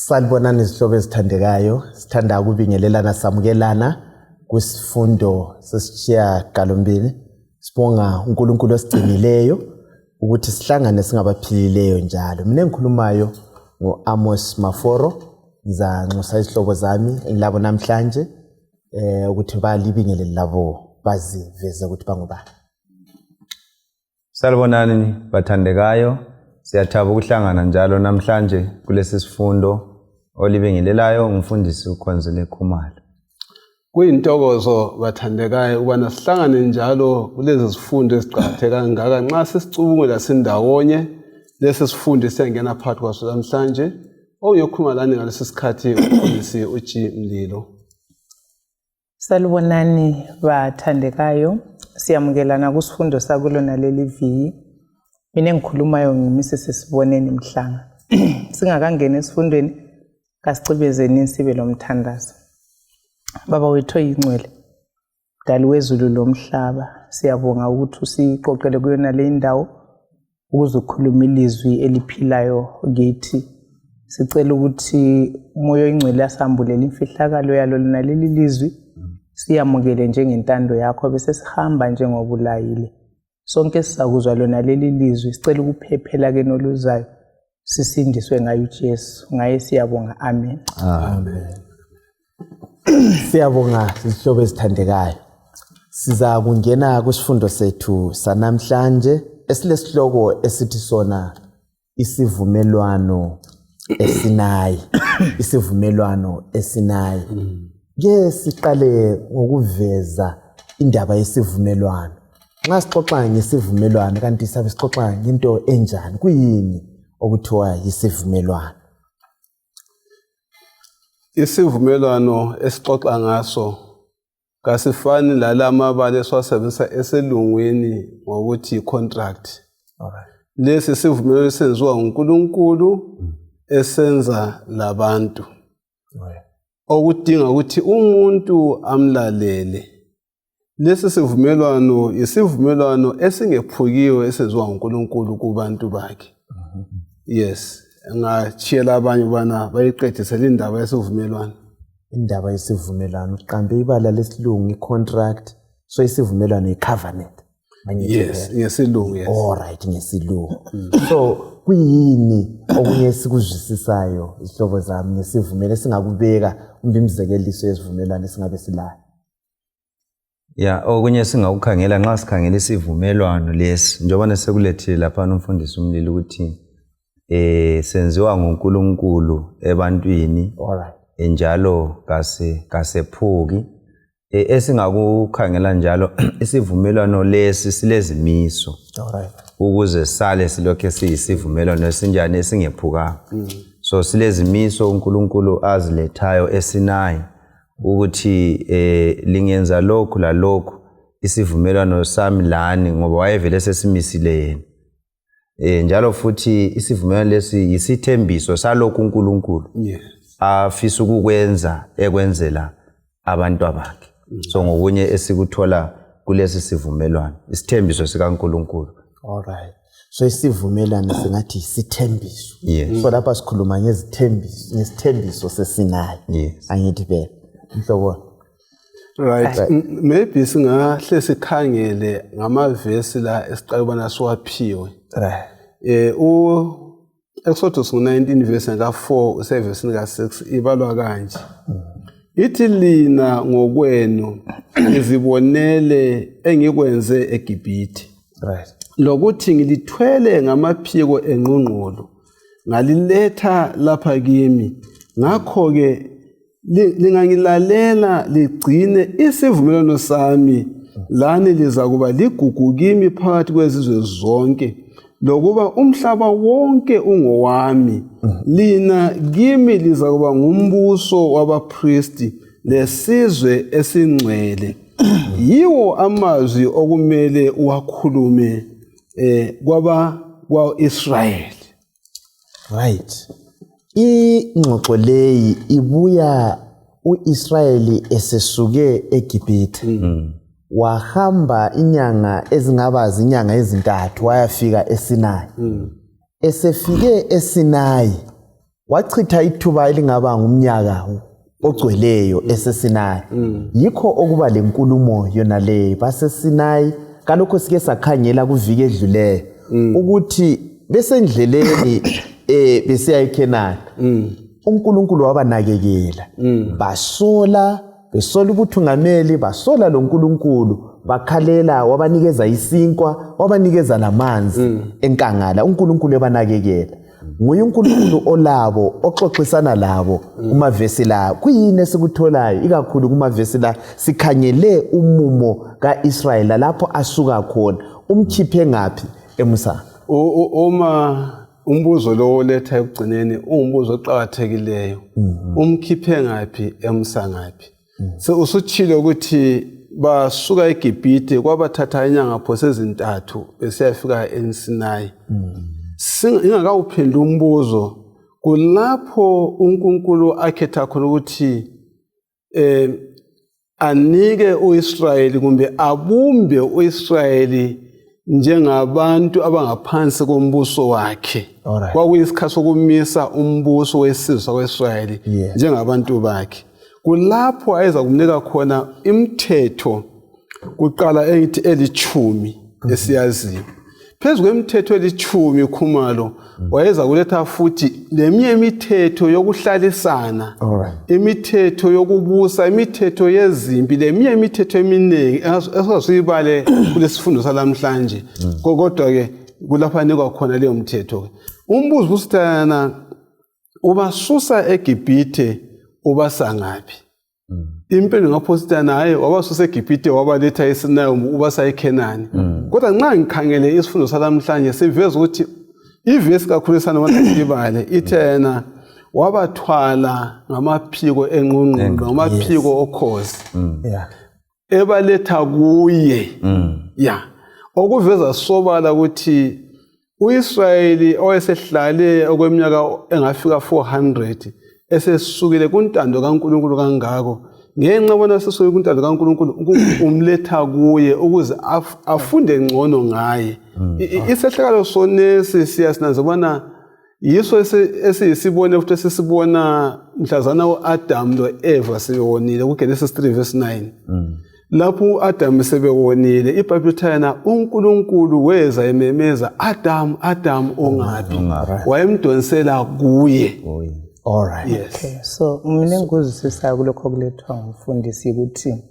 Salibonani izihlobo ezithandekayo, sithanda ukubingelelana samukelana kwisifundo sesitshiya galombili. Sibonga uNkulunkulu osigcinileyo ukuthi sihlangane singabaphilileyo njalo. Mina engikhulumayo ngoAmos Maforo, ngizanxusa izihlobo zami engilabo namhlanje ukuthi balibingelele labo baziveze ukuthi bangobani. Salibonani bathandekayo, siyathaba ukuhlangana njalo namhlanje kulesi sifundo olibingelelayo umfundisi uKhonzile Khumalo. Kuyintokozo bathandekayo ubana sihlangane njalo kulezi zifundo eziqhatheka kangaka nxa sisicubungula sindawonye lesi sifundo siyangena phakathi kwaso namhlanje. Oyokhumalani ngalesi sikhathi umfundisi uJi Mlilo. Salibonani bathandekayo, siyamukelana kusifundo sakulona leli viki. Mina engikhulumayo ngiMrs Siboneni Mhlanga. Singakangena esifundweni kasicibezeni sibe lomthandazo. Baba wethu oyingcwele, Dali wezulu lomhlaba, siyabonga ukuthi usiqoqele kuyona le ndawo ukuze ukhulume ilizwi eliphilayo kithi. Sicela ukuthi umoya oyingcwele asambulela imfihlakalo yalo lona leli lizwi, siyamukele njengentando yakho bese sihamba njengobulayile. Sonke sizakuzwa lona leli lizwi, sicela ukuphephela ke noluzayo, sisindiswe ngayo uJesu. Ngaye siyabonga, amen. Amen. Siyabonga izihlobo ezithandekayo. Siza kungena kusifundo sethu sanamhlanje esilesihloko esithi sona isivumelwano eSinayi. Isivumelwano eSinayi. Ke siqale ngokuveza indaba yesivumelwano. Nxa sixoxa ngesivumelwano kanti sabe sixoxa ngento enjani? Kuyini okuthiwa yisivumelwano? Isivumelwano esixoxa ngaso kasifani lalamabala esiwasebenzisa eselungwini ngokuthi contract. Alright. Lesi sivumelwano esenziwa uNkulunkulu esenza labantu. Right. Okudinga ukuthi umuntu amlalele. Lesi sivumelwano isivumelwano esingephukiwe esenziwa uNkulunkulu kubantu bakhe. Yes, ngachiyela abanye bana bayiqedisela indaba yesivumelwano. Indaba yesivumelwano uqambe ibala lesilungu icontract, so isivumelwano icovenant. Yes, ngesilungu, yes. Alright, ngesilungu. So kuyini okunye sikuzwisisayo izihlobo zami ngesivumelwano singakubeka umzekeliso yesivumelwano singabe silayo? Ya, okunye singakukhangela nxa sikhangela isivumelwano lesi njengoba sekulethile lapha umfundisi uMlilo ukuthi senziwa nguNkulunkulu ebantwini. Alright. Njalo kasephuki. Esingakukhangela njalo isivumelwano lesi silezimiso. Alright. Ukuze sale silokho siyisivumelwano esinjani esingephuka. So silezimiso uNkulunkulu azilethayo eSinayi ukuthi lingenza lokhu la lokhu isivumelwano sami lani ngoba wayevele sesimisile yena. Njalo futhi isivumelwano lesi yisithembiso salokhu uNkulunkulu. Yes. Afisa ukukwenza ekwenzela abantu abakhe. So ngokunye esikuthola kulesi sivumelwano isithembiso sikaNkulunkulu. Alright. So isivumelwano singathi isithembiso. Yes. So lapha sikhuluma ngesithembiso seSinayi. Yes. Angithi phela. Mhlobo. Right. Maybe singahle sikhangele ngamavesi la esiqala bona siwaphiwe. Right. Exodus 19 verse ka4 usevesi ka6 ibalwa kanje. Ithi lina ngokwenu izibonele engikwenze eGibhithe. Right. Lokuthi ngilithwele ngamaphiko engqongqolo ngaliletha lapha kimi. Ngakho ke lingangilalela ligcine isivumelwano sami lani lizakuba ligugu kimi phakathi kwezizwe zonke. Lokuba umhlaba wonke ungowami, lina kimi lizakuba ngumbuso wabapristi lesizwe esingcwele. Yiwo amazwi okumele uwakhulume kwa-Israyeli. Right. Ingxoxo leyi ibuya uIsrayeli esesuke eGibhithe. Wahamba inyanga ezingabazi inyanga ezintathu wayafika eSinayi. Esefike eSinayi wachitha ithuba elingaba ngumnyaka ogcweleyo eseSinayi. Yikho okuba lenkulumo yona le baseSinayi. Kalokho sike sakhangela kuviki edluleyo ukuthi besendleleni besiya eKhenani. uNkulunkulu wabanakekela. Besola ubuthungameli, basola lo nkulunkulu, bakhalela, wabanikeza isinkwa, wabanikeza namanzi enkangala. uNkulunkulu ebanakekela. Nguye uNkulunkulu olabo, oxoxisana labo kumavesi la. Kuyini esikutholayo ikakhulu kumavesi la? Sikhangele umumo kaIsrayeli lapho asuka khona. Umkhiphe ngaphi eMusa? Uma umbuzo lo oletha ekugcineni umbuzo oqhakathekileyo. Umkhiphe ngaphi eMusa ngaphi? So usuthile ukuthi basuka eGibhite kwabathatha inyanga phose ezintathu besiyafika eSinayi. Ingakawuphendula umbuzo kulapho uNkulunkulu akhetha khona ukuthi anike uIsrayeli kumbe abumbe uIsrayeli njengabantu abangaphansi kombuso wakhe. Kwakuyisikhathi sokumisa umbuso wesizwe sakwaIsrayeli njengabantu bakhe. Kulapho ayeza kumnika khona imithetho kuqala eyithi eli-10 esiyaziyo. Phezu kwemithetho eli-10 Khumalo wayeza kuletha futhi leminye imithetho yokuhlalisana, imithetho yokubusa, imithetho yezimpi, leminye imithetho eminingi esasiyibale kulesifundo salamhlanje. Kodwa ke kulapha anikwa khona leyo mthetho. Umbuzo usithana ubasusa eGibhite ubasa ngaphi? Impela ngaphositana hayi wabasusa eGibhite wabaletha eSinayi ubasa eKhenani. Kodwa nxa ngikhangele isifundo salamhlanje siveza ukuthi ivesi kakhulu sana wanasibale ithena wabathwala ngamaphiko enqunqulu, ngamaphiko okhozi. Ebaletha kuye. Okuveza sobala ukuthi uIsrayeli owayesehlale okweminyaka engafika 400 esesukile kuntando kaNkulunkulu kangako. Ngenxa bona sesukile kuntando kaNkulunkulu umletha kuye ukuze afunde ngcono ngaye. Isehlakalo sonesi siyasinanza bona yiso esiyisibone futhi sesibona mhlazana uAdam noEva sebewonile kuGenesis 3:9. Lapho uAdam sebewonile iBhayibheli thana uNkulunkulu weza ememeza Adam, Adam ongaphi? Wayemdonsela kuye. Alright. Yes. Okay, so mina ngikuzwisisa kulokho kulethwa ngumfundisi ukuthi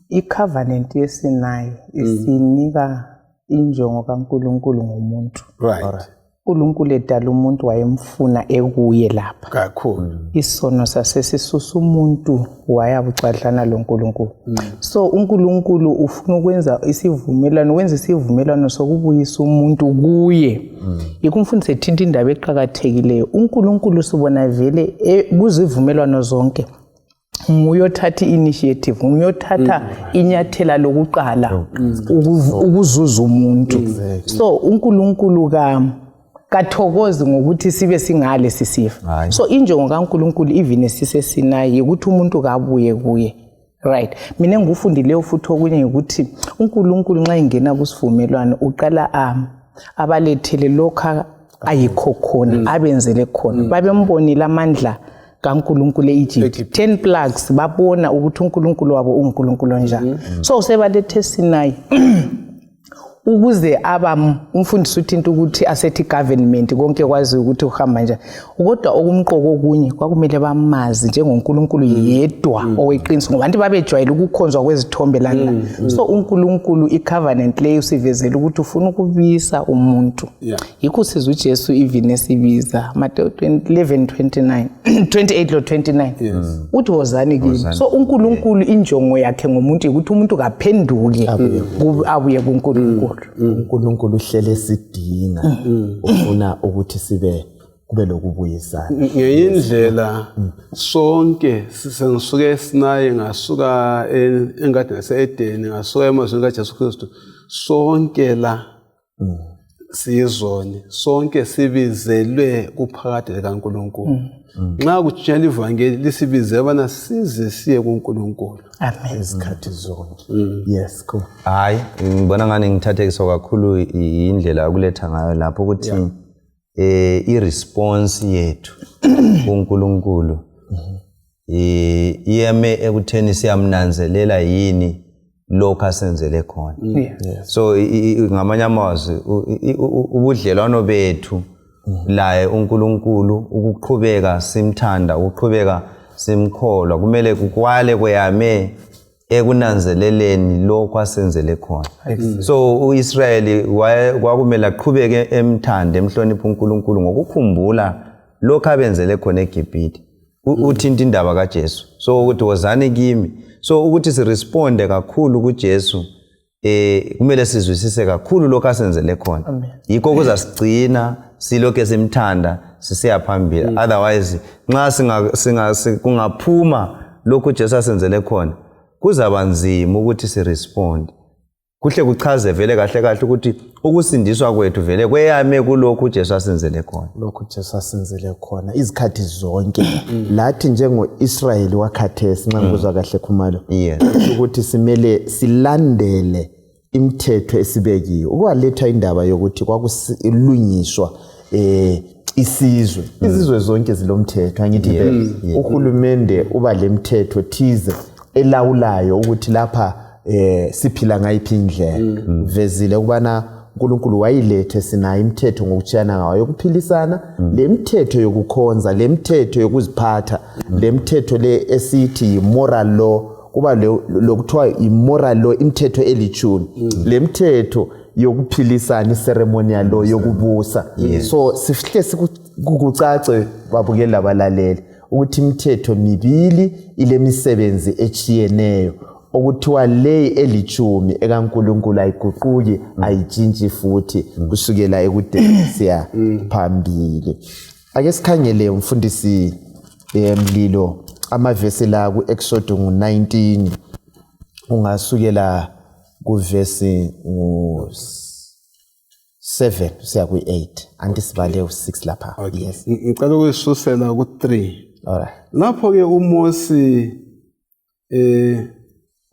icovenant yeSinayi isinika injongo kaNkulunkulu ngomuntu. Right. uNkulunkulu edala umuntu wayemfuna ekuye lapha. Kakhulu. Isono sasesisusa umuntu wayabucadlana loNkulunkulu. So uNkulunkulu ufuna ukwenza isivumelwano, wenza isivumelwano sokubuyisa umuntu kuye. Ikumfundise thinta indaba eqhakathekileyo. uNkulunkulu sibona vele kuzivumelwano zonke nguyothatha initiative, nguyothatha inyathela lokuqala ukuzuza umuntu. So uNkulunkulu kathokozi ngokuthi sibe singale sisifa. So injongo kaNkulunkulu even esiseSinayi ukuthi umuntu kabuye kuye. Right. Mina ngufundile futhi okunye ukuthi uNkulunkulu nxa ingena kusivumelwano uqala abalethele lokho ayikho khona, abenzele khona. Babembonile amandla kaNkulunkulu eEgypt. 10 plagues babona ukuthi uNkulunkulu wabo uNkulunkulu njani. So sebalethe eSinayi ukuze umfundisi uthinta ukuthi asethi government konke kwazi ukuthi uhamba njani. Kodwa okumqoko okunye kwakumele bamazi njengoNkulunkulu yedwa oweqiniso ngoba abantu babejwayele ukukhonzwa kwezithombe lana. So uNkulunkulu icovenant leyo sivezela ukuthi ufuna ukubisa umuntu. Yikho sizwe uJesu even esibiza Matthew 11:29 28:29. Uthi wozani kimi. So uNkulunkulu injongo yakhe ngomuntu ukuthi umuntu kaphenduke abuye kuNkulunkulu. uNkulunkulu uhlele esidinga ufuna ukuthi kube lokubuyisana. Ngeyindlela sonke sisengisuke eSinayi ngasuka engadini yaseEdeni ngasuka emazweni kaJesu Kristu sonke la sizone sonke sibizelwe kuphakade likaNkulunkulu. Nxa kujela ivangeli lisibize bana size siye kuNkulunkulu. Amen. Izikhathi zonke. Yes, cool. Hayi ngibona ngani ngithathekiswa kakhulu indlela akuletha ngayo lapho ukuthi i-response yethu kuNkulunkulu iyeme ekutheni siyamnanzelela yini lokho asenzele khona. So ngamanye amazwi ubudlelwano bethu laye uNkulunkulu ukuqhubeka simthanda ukuqhubeka simkholwa kumele kukwale kweyame ekunanzeleleni lokho asenzele khona. So uIsrayeli kwakumele aqhubeke emthande emhlonipha uNkulunkulu ngokukhumbula lokho abenzele khona eGibhithe. Uthinta indaba kaJesu. So ukuthi wozani kimi. So ukuthi siresponde kakhulu kuJesu kumele sizwisise kakhulu lokho asenzele khona. Yikho kuzasigcina silokho simthanda sisiya phambili. Otherwise nxa kungaphuma lokho uJesu asenzele khona kuzaba nzima ukuthi siresponde. Kuhle kuchaze vele kahle ukuthi ukusindiswa kwethu vele kweyame kulokho uJesu asenzele khona. Lokho uJesu asenzele khona izikhathi zonke. Lathi njengo-Israyeli wakhathesi nxa ngikuzwa kahle Khumalo. Ukuthi simele silandele imithetho esibekiwe. Ukwaletha indaba yokuthi kwakulungiswa isizwe. Izizwe zonke zilomthetho angithi uhulumende uba lemthetho thize elawulayo ukuthi lapha siphila ngayiphi indlela. Vezile ukubana uNkulunkulu wayilethe sinayo imithetho ngokutshiyana ngayo yokuphilisana, le mithetho yokukhonza, le mithetho yokuziphatha, le mithetho le esithi moral law, kuba lokuthiwa immoral law imithetho elithuni. Le mithetho yokuphilisana ceremonial law yokubusa. So sifihle sikucace babukeli labalaleli ukuthi imithetho mibili ile misebenzi echiyeneyo okuthiwa le elithumi ekaNkulunkulu ayiguquki ayitshintshi futhi kusukela ekudeni siya phambili. Ake sikhangele umfundisi Mlilo amavesi la kuExodus 19 ungasukela kuvesi 7 siya ku8 antisibale u6 lapha. Yes, ngicela ukususela ku3. Alright. Lapho ke uMosi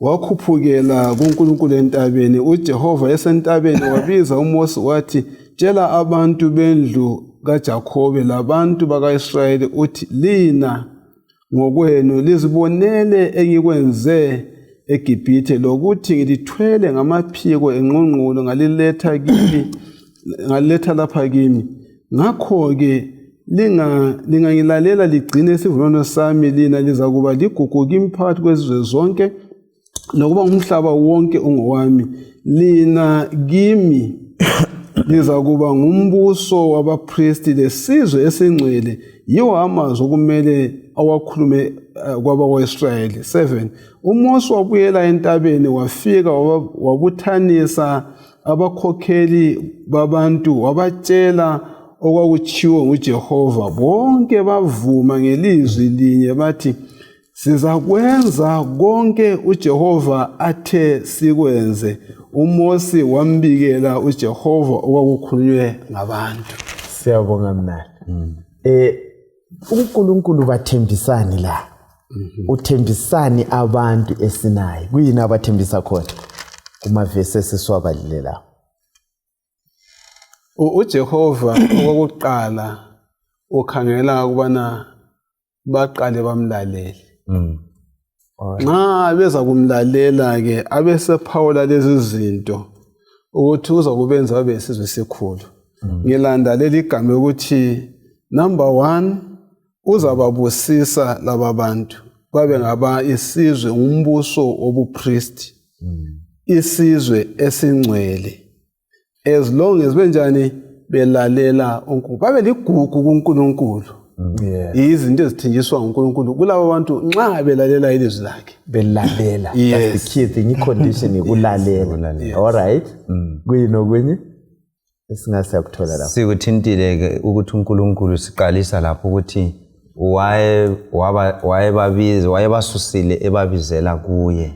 wakhuphukela kuNkulunkulu entabeni. uJehova esentabeni wabiza uMosi wathi, tshela abantu bendlu kaJakobe labantu bakaIsrayeli uthi, lina ngokwenu lizibonele engikwenze eGibhithe lokuthi ngilithwele ngamaphiko engqongqolo ngaliletha lapha kimi. Ngakho-ke lingangilalela ligcine isivumelwano sami, lina lizakuba ligugu kimi phakathi kwezizwe zonke nokuba umhlaba wonke ungowami. Lina kimi lizakuba ngumbuso wabapristi lesizwe esingcwele. Yiwo amazwi okumele awakhulume kwabako-Israyeli. 7. uMosi wabuyela entabeni wafika wabuthanisa abakhokheli babantu wabatshela okwakutshiwo nguJehova. Bonke bavuma ngelizwi linye bathi, sizakwenza konke uJehova athe sikwenze. uMosi wambikela uJehova okwakukhulunywe ngabantu. Siyabonga mnali. uNkulunkulu bathembisani la. Uthembisani abantu esinayi. Kuyini abathembisa khona? Kumavesi esisiwabalile la. uJehova okokuqala ukhangela ukubana baqale bamlalele. Nxa beza kumlalela ke abesephawula lezi zinto ukuthi uza kubenza babe isizwe esikhulu. Ngilanda leli igama ukuthi number 1 uzababusisa laba bantu babe ngaba isizwe umbuso obupriest. Isizwe esingcwele. As long as benjani belalela uNkulunkulu babe ligugu kuNkulunkulu. Izinto ezithenjiswa nguNkulunkulu kulabo bantu nxa belalela ilizwi lakhe. Belalela. That's the key thing, i-condition ikulalela. All right. Kuyini okunye esingase ukuthola lapho? Sikuthintile ke ukuthi uNkulunkulu siqalisa lapho ukuthi wayebasusile ebabizela kuye.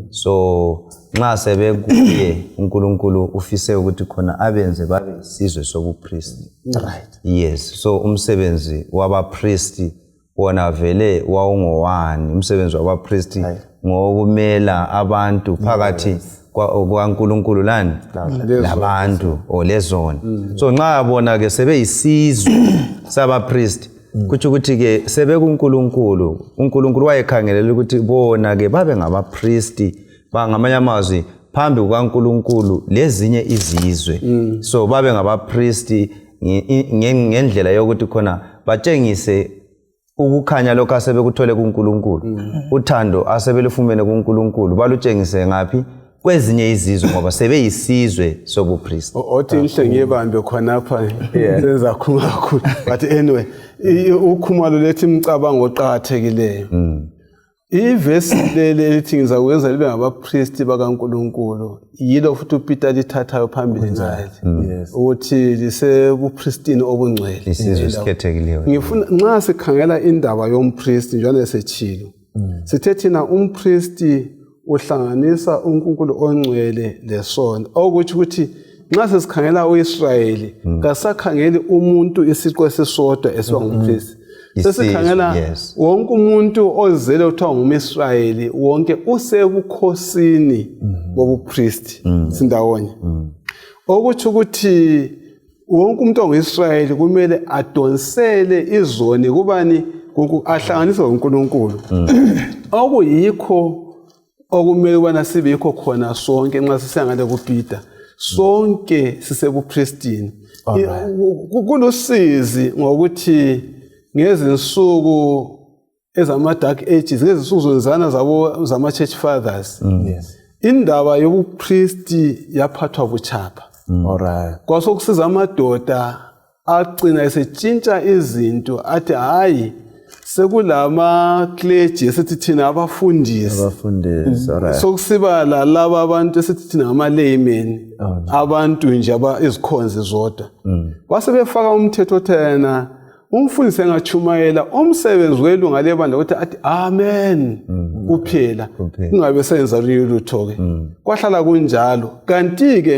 So nxa sebekuye uNkulunkulu ufise ukuthi khona abenze babe isizwe sobupriest. Right. Yes, so umsebenzi wabapriest wona vele wawungowani. Umsebenzi wabapriest ngokumela abantu phakathi kwaNkulunkulu lani labantu olezona so nxa yabona ke sebeyisizwe sabapriest kuthi ukuthi ke sebekuNkulunkulu uNkulunkulu wayekhangelela ukuthi bona ke babe ngabapriest bangamanye amazwi phambi kukaNkulunkulu lezinye izizwe so babe ngabapriest ngendlela yokuthi khona batshengise ukukhanya lokho asebekuthole kuNkulunkulu uthando asebelufumene kuNkulunkulu balutshengise ngaphi kwezinye izizwe ngoba sebeyisizwe sobupriest othi inhle ngiyebambe khonapha senza kakhulu but anyway ukhumalo lethi imicabango oqhakathekileyo ivesi leli lithi ngizakwenza libe ngabapriest bakaNkulunkulu yilo futhi uPeter lithathayo phambili njalo ukuthi lisebupristini obungcwele isizwe sikhethekileyo ngifuna nxa sikhangela indaba yompriest njalo sechilo sithe thina umpriest uhlanganisa uNkulunkulu ongcwele lesono okuthi ukuthi nxa sesikhangela uIsrayeli kasakhangeli umuntu isiqo esisodwa esiba ngumpriest sesikhangela wonke umuntu ozele uthiwa ngumIsrayeli wonke usebukhosini bobupriest sindawonye okuthi ukuthi wonke umuntu onguIsrayeli kumele adonsele izoni kubani ahlanganiswe uNkulunkulu okuyikho okumele ubana sibe yikho khona sonke nxa sisengale kuPeter sonke sisebupristini kulusizi ngokuthi ngezinsuku ezama dark ages ngezinsuku zonzana zabo zama church fathers indaba yobupriest yaphathwa buchapha kwasokusiza amadoda agcina esetshintsha izinto athi hayi sekulama clergy esithi thina abafundisi sokusiba laba abantu esithi thina ngama laymen abantu nje izikhonzi zodwa wasebefaka umthetho thena umfundisi engachumayela umsebenzi welunga lebandla ukuthi athi amen kuphela kungabe senza lutho ke kwahlala kunjalo kanti ke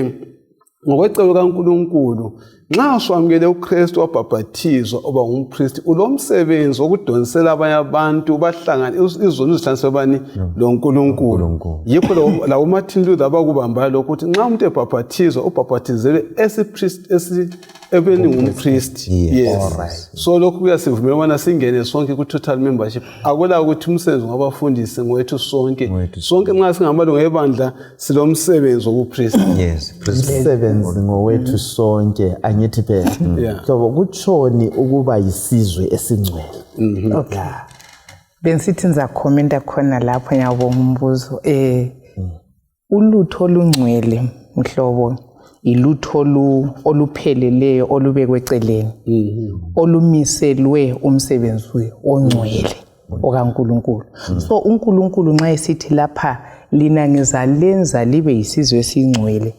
ngokwecebo kaNkulunkulu nxa uswamukele uKristu wabhaphathizwa oba ngumpriest ulomsebenzi wokudonsela abanye abantu bahlangane izono zihlanganiswe bani loNkulunkulu yikho la uMartin Luther bakubamba lokho ukuthi nxa umuntu ebhaphathizwa ubhaphathizelwe esipriest ebeni ngumpriest so lokhu kuyasivumela ubana singene sonke ku total membership akula ukuthi umsebenzi ngabafundisi ngwethu sonke nxa singamalungu ebandla silomsebenzi wobupriest umsebenzi ngowethu sonke angithi phela so kutshoni ukuba yisizwe esingcwele okay bensithi ngiza commenta khona lapho ngiyabonga umbuzo ulutho olungcwele mhlobo ilutho olupheleleyo olubekwe eceleni olumiselwe umsebenzi ongcwele okaNkulunkulu so uNkulunkulu nxa esithi lapha lina ngizalenza libe yisizwe esingcwele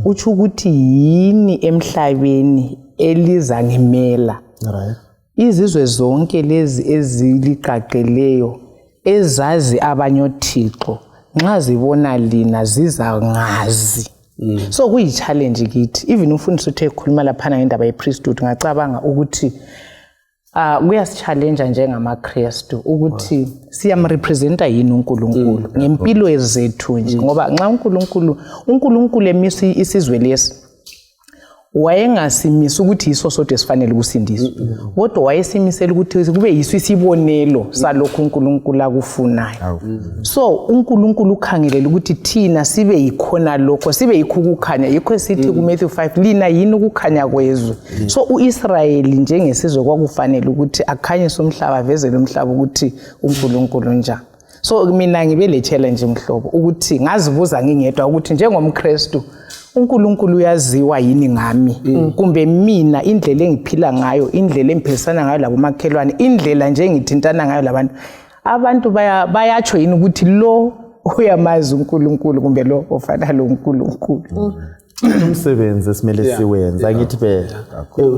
uthi ukuthi yini emhlabeni eliza ngimela izizwe zonke lezi eziliqaqeleyo ezazi abanyothixo nxa zibona lina zizangazi so kuyi-challenge kithi even umfundisi uthe ekhuluma laphana ngendaba yepriesthood ngacabanga ukuthi kuyasi-challenge njengamaKristu ukuthi siyamrepresenta yini uNkulunkulu ngempilo zethu nje ngoba nxa uNkulunkulu emisa isizwe lesi wayengasimisa ukuthi yiso sodwa esifanele ukusindiswa kodwa wayesimisela ukuthi kube yiso isibonelo salokho uNkulunkulu akufunayo so uNkulunkulu ukhangelela ukuthi thina sibe yikhona lokho sibe yikho ukukhanya yikho sithi kuMatthew 5 lina yini ukukhanya kwezwe so uIsrayeli njengesizwe kwakufanele ukuthi akhanyise umhlaba avezele umhlaba ukuthi uNkulunkulu njani so mina ngibe le challenge mhlobo ukuthi ngazibuza ngingedwa ukuthi njengomKristu uNkulunkulu uyaziwa yini ngami kumbe mina indlela engiphila ngayo indlela engiphilisana ngayo labo makhelwane indlela nje ngithintana ngayo labantu abantu bayatsho yini ukuthi lo uyamazi uNkulunkulu kumbe lo ofana lo uNkulunkulu umsebenzi esimele siwenza angithi phela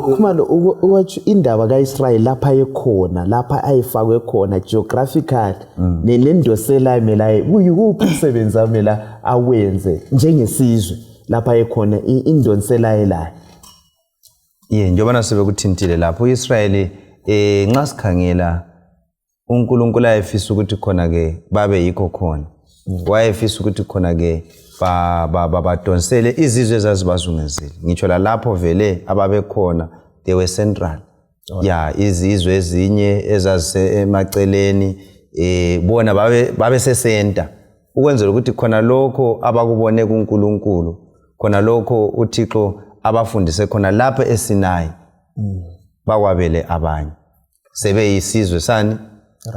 khumalo uwathi indaba kaIsrael lapha ekhona lapha ayifakwe khona geographical nendosela emela kuyikuphi umsebenzi amela awenze njengesizwe lapha ekhona indonsela elayo njengoba sebekuthintile lapho uIsrayeli nxa sikhangela uNkulunkulu ayefisa ukuthi khona ke babe yikho khona wayefisa ukuthi khona ke badonsele izizwe ezazibazungezile ngitsho lapho vele ababekhona they were central izizwe ezinye ezasemaceleni bona babe sesenta ukwenzela ukuthi khona lokho abakubone kuNkulunkulu khona lokho uThixo abafundise khona lapho eSinayi bakwabele abanye sebeyisizwe sani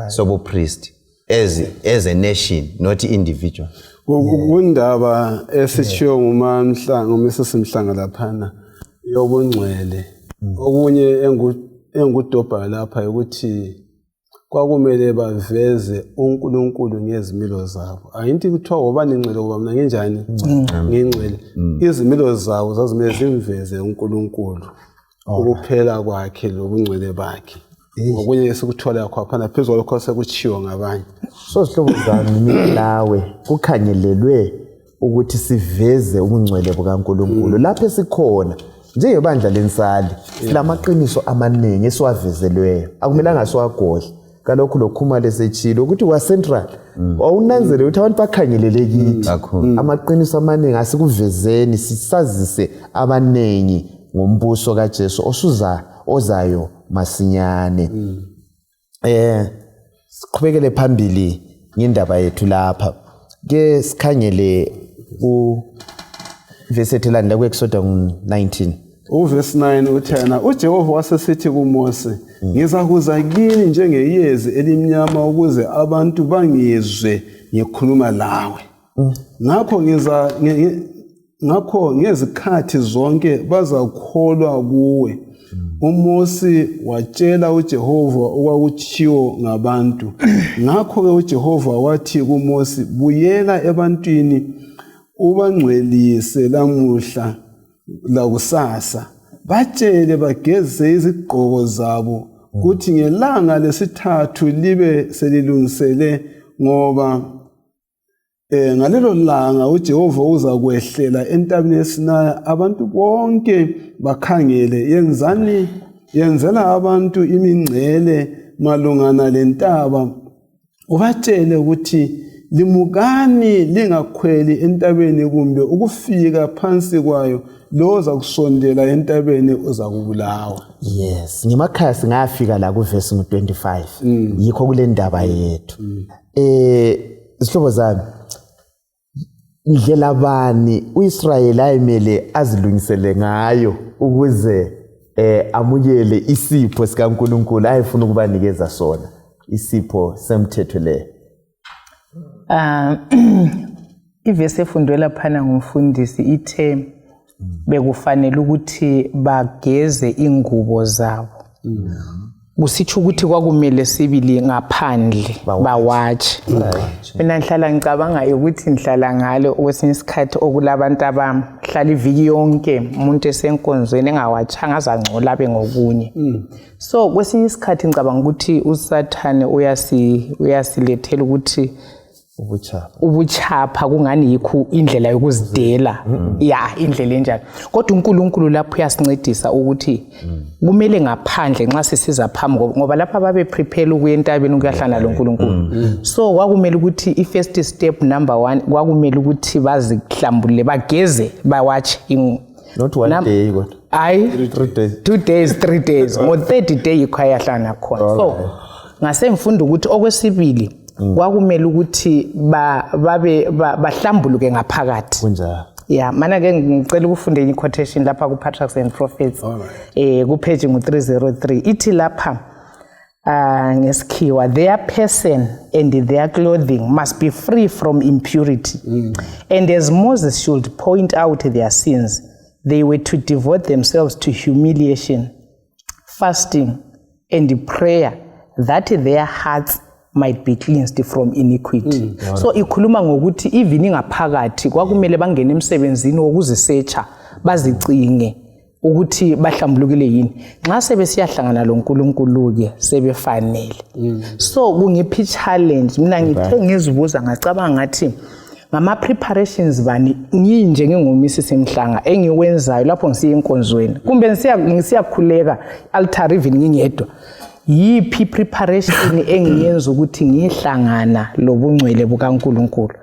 sobu priest as a nation not individual. Kundaba esitshiwo Mrs. Mhlanga laphana yobungcwele okunye engudobha lapha ukuthi kwakumele baveze uNkulunkulu ngezimilo zabo ayinti kuthiwa wobani ingcwele ngoba mina nginjani ngingcwele izimilo zabo zazimele zimveze uNkulunkulu ukuphela kwakhe lobungcwele bakhe ngokunye esikuthola khona phezulu lokho sekuchiwa ngabanye. So sihlobo zami mina nawe kukhangelelwe ukuthi siveze ubungcwele bukaNkulunkulu lapho esikhona njengebandla lensali silamaqiniso amaningi esiwavezelweyo akumelanga siwagodle kalokhu lokhuma lesechilo ukuthi wa central awunanzele ukuthi abantu bakhangelele kithi amaqiniso amaningi asikuvezeni sisazise abanengi ngombuso kaJesu ozayo masinyane. Siqhubekele phambili ngendaba yethu lapha ke sikhangele verse ethelana kuExodus 19 uverse 9 uthena uJehova wasesithi kuMose ngizakuza kini njengeyezi elimnyama ukuze abantu bangizwe ngikhuluma lawe ngakho ngezikhathi zonke bazakholwa kuwe. uMose watshela uJehova okwakuchiwo ngabantu ngakho-ke uJehova wathi kuMose buyela ebantwini ubangcwelise lamuhla lakusasa batshele bageze izigqoko zabo kuthi ngelanga lesithathu libe selilungisele ngoba ngalelo langa uJehova uza kwehlela entabeni yeSinayi abantu bonke bakhangele yenzela abantu imingcele malungana lentaba ubatshele ukuthi limukani lingakhweli entabeni kumbe ukufika phansi kwayo lo zakusondela entabeni uzakubulawa. Yes ngemakhaya singafika la kuverse 25 yikho kule ndaba yethu. Isihlobo zami indlela bani uIsrayeli ayimele azilungisele ngayo ukuze amukele isipho sikaNkulunkulu ayefuna ukubanikeza sona isipho semthetho le? Ivesi efundwe laphana ngumfundisi ithe bekufanele ukuthi bageze ingubo zabo. Kusitsho ukuthi kwakumele sibili ngaphandle bawatshe. Mina ngihlala ngicabanga ukuthi ngihlala ngalo kwesinye isikhathi okulabantu abahlala iviki yonke umuntu esenkonzweni engawatshanga azangcola abe ngokunye. So kwesinye isikhathi ngicabanga ukuthi uSathane uyasilethela ukuthi ubuchapha kungani yikho indlela yokuzidela indlela enjalo kodwa uNkulunkulu lapho uyasincedisa ukuthi kumele ngaphandle nxa sisiza phambi ngoba lapha babe prepare ukuya entabeni ukuyahlana loNkulunkulu. So kwakumele ukuthi i-first step number 1 kwakumele ukuthi bazihlambulule bageze bawatshe not one day kodwa 3 days 2 days 3 days ngo 30 day ikhayahlana khona. So ngasemfunda ukuthi okwesibili kwakumele ukuthi bahlambuluke ngaphakathi kunjalo. Mana ke ngicela ukufunde i-quotation lapha ku-Patriarchs and Prophets ku page 303 ithi lapha ngesikhiwa their person and their clothing must be free from impurity and as Moses should point out their sins they were to devote themselves to humiliation fasting and prayer that their hearts might be cleansed from iniquity. So ikhuluma ngokuthi even ingaphakathi kwakumele bangene emsebenzini wokuzisearcha bazicinge ukuthi bahlambulukile yini nxa sebesiyahlangana loNkulunkulu ke sebefanele. So kungiphi challenge mina ngithe ngizibuza ngacabanga ngathi ngama preparations bani nginje ngengomisi Mhlanga engiwenzayo lapho ngisiya enkonzweni kumbe ngisiyakhuleka altar even ngingedwa yiphi preparation engiyenza ukuthi ngihlangana lobungcwele bukaNkulunkulu.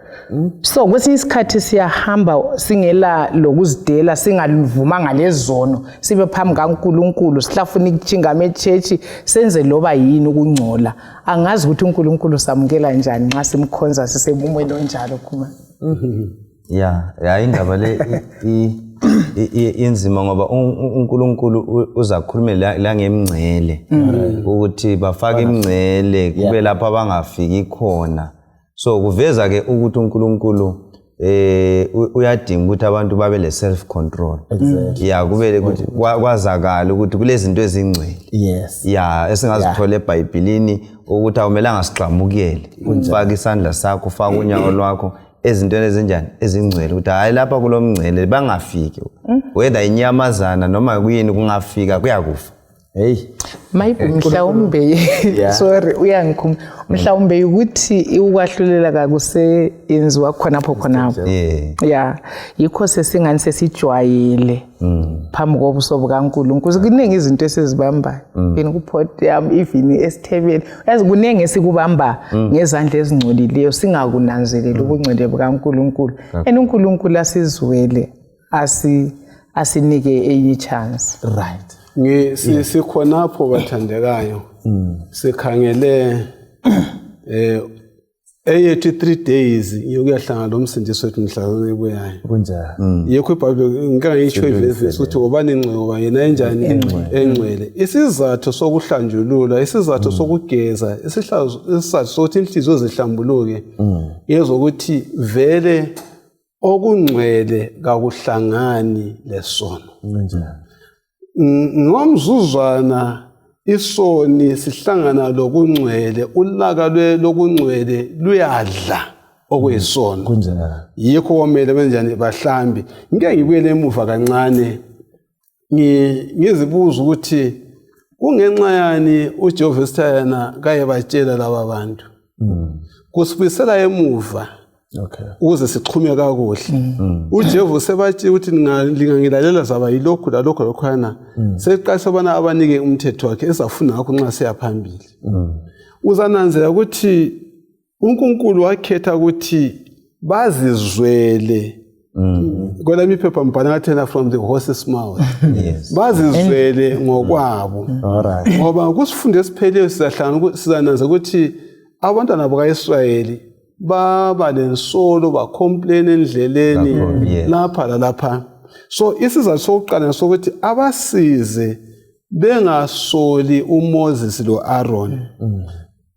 So kwesinye isikhathi siyahamba singela lokuzidela singaluvumanga lezono sibe phambi kaNkulunkulu sihlafuna ikujingama echechi senze loba yini ukungcola angazi ukuthi uNkulunkulu samukela njani nxa simkhonza sisebumweni onjalo khuma ya indaba le inzima ngoba uNkulunkulu uzakhulumela la ngemngcele ukuthi bafake imngcele kube lapha bangafiki khona so kuveza ke ukuthi uNkulunkulu uyadinga ukuthi abantu babe le self control ya kube ukuthi kwazakala ukuthi kulezinto ezingcwele ya esingazithola eBhayibhelini ukuthi awumelanga sigxamukele ufaka isandla sakho ufaka unyawo lwakho ezintweni ezinjani ezingcwele ukuthi hayi lapha kulomngcele bangafiki whether inyamazana noma kuyini kungafika kuyakufa maybe mhlawumbe sorry uyangikhumba mhlawumbe ukuthi ukwahlulela kakuse yenziwa khonapho ya yikho sesingani sesijwayele phambi kobuso bukaNkulunkulu kuningi izinto esizibambayo yini kuphoti yami even esithebeni yazi kuningi esikubamba ngezandla ezingcolileyo singakunanzeleli ubungcwele bukaNkulunkulu uNkulunkulu asizwele asinike enye chance right sikhonapho bathandekayo sikhangele eyethu 3 days yokuyahlangana lomsindisi wethu mhlazana ebuyayo kunjani yekho iBhayibheli ngike ngitsho ivesi ukuthi ubani ingcebo yena enjani engcwele isizathu sokuhlanjulula isizathu sokugeza isizathu sokuthi inhliziyo zihlambuluke yezokuthi vele okungcwele kakuhlangani lesono kunjani ngomzuzwana isoni sihlangana lokungcwele ulaka lokungcwele luyadla okuyisono kunjani yikho komele benjani bahlambi ngeke ngibuyele emuva kancane ngizibuza ukuthi kungenxa yani uJehova sithayana kaye batshela laba bantu kusibisela emuva ukuze sixhume kakuhle uJehova sebathi ukuthi lingangilalela zaba yilokhu lalokho lokhana seqasha bana abanike umthetho wakhe ezafuna ngakho nxa siyaphambili uzananzela ukuthi uNkulunkulu wakhetha ukuthi bazizwele kwelami iphepha mbhana ngathena from the horse's mouth bazizwele ngokwabo ngoba kusifunde esipheleyo sizananza ukuthi abantwana bakaIsrayeli baba lensolo bacomplain endleleni lapha lalapha so isizathu sokuqala sokuthi abasize bengasoli uMoses loAaron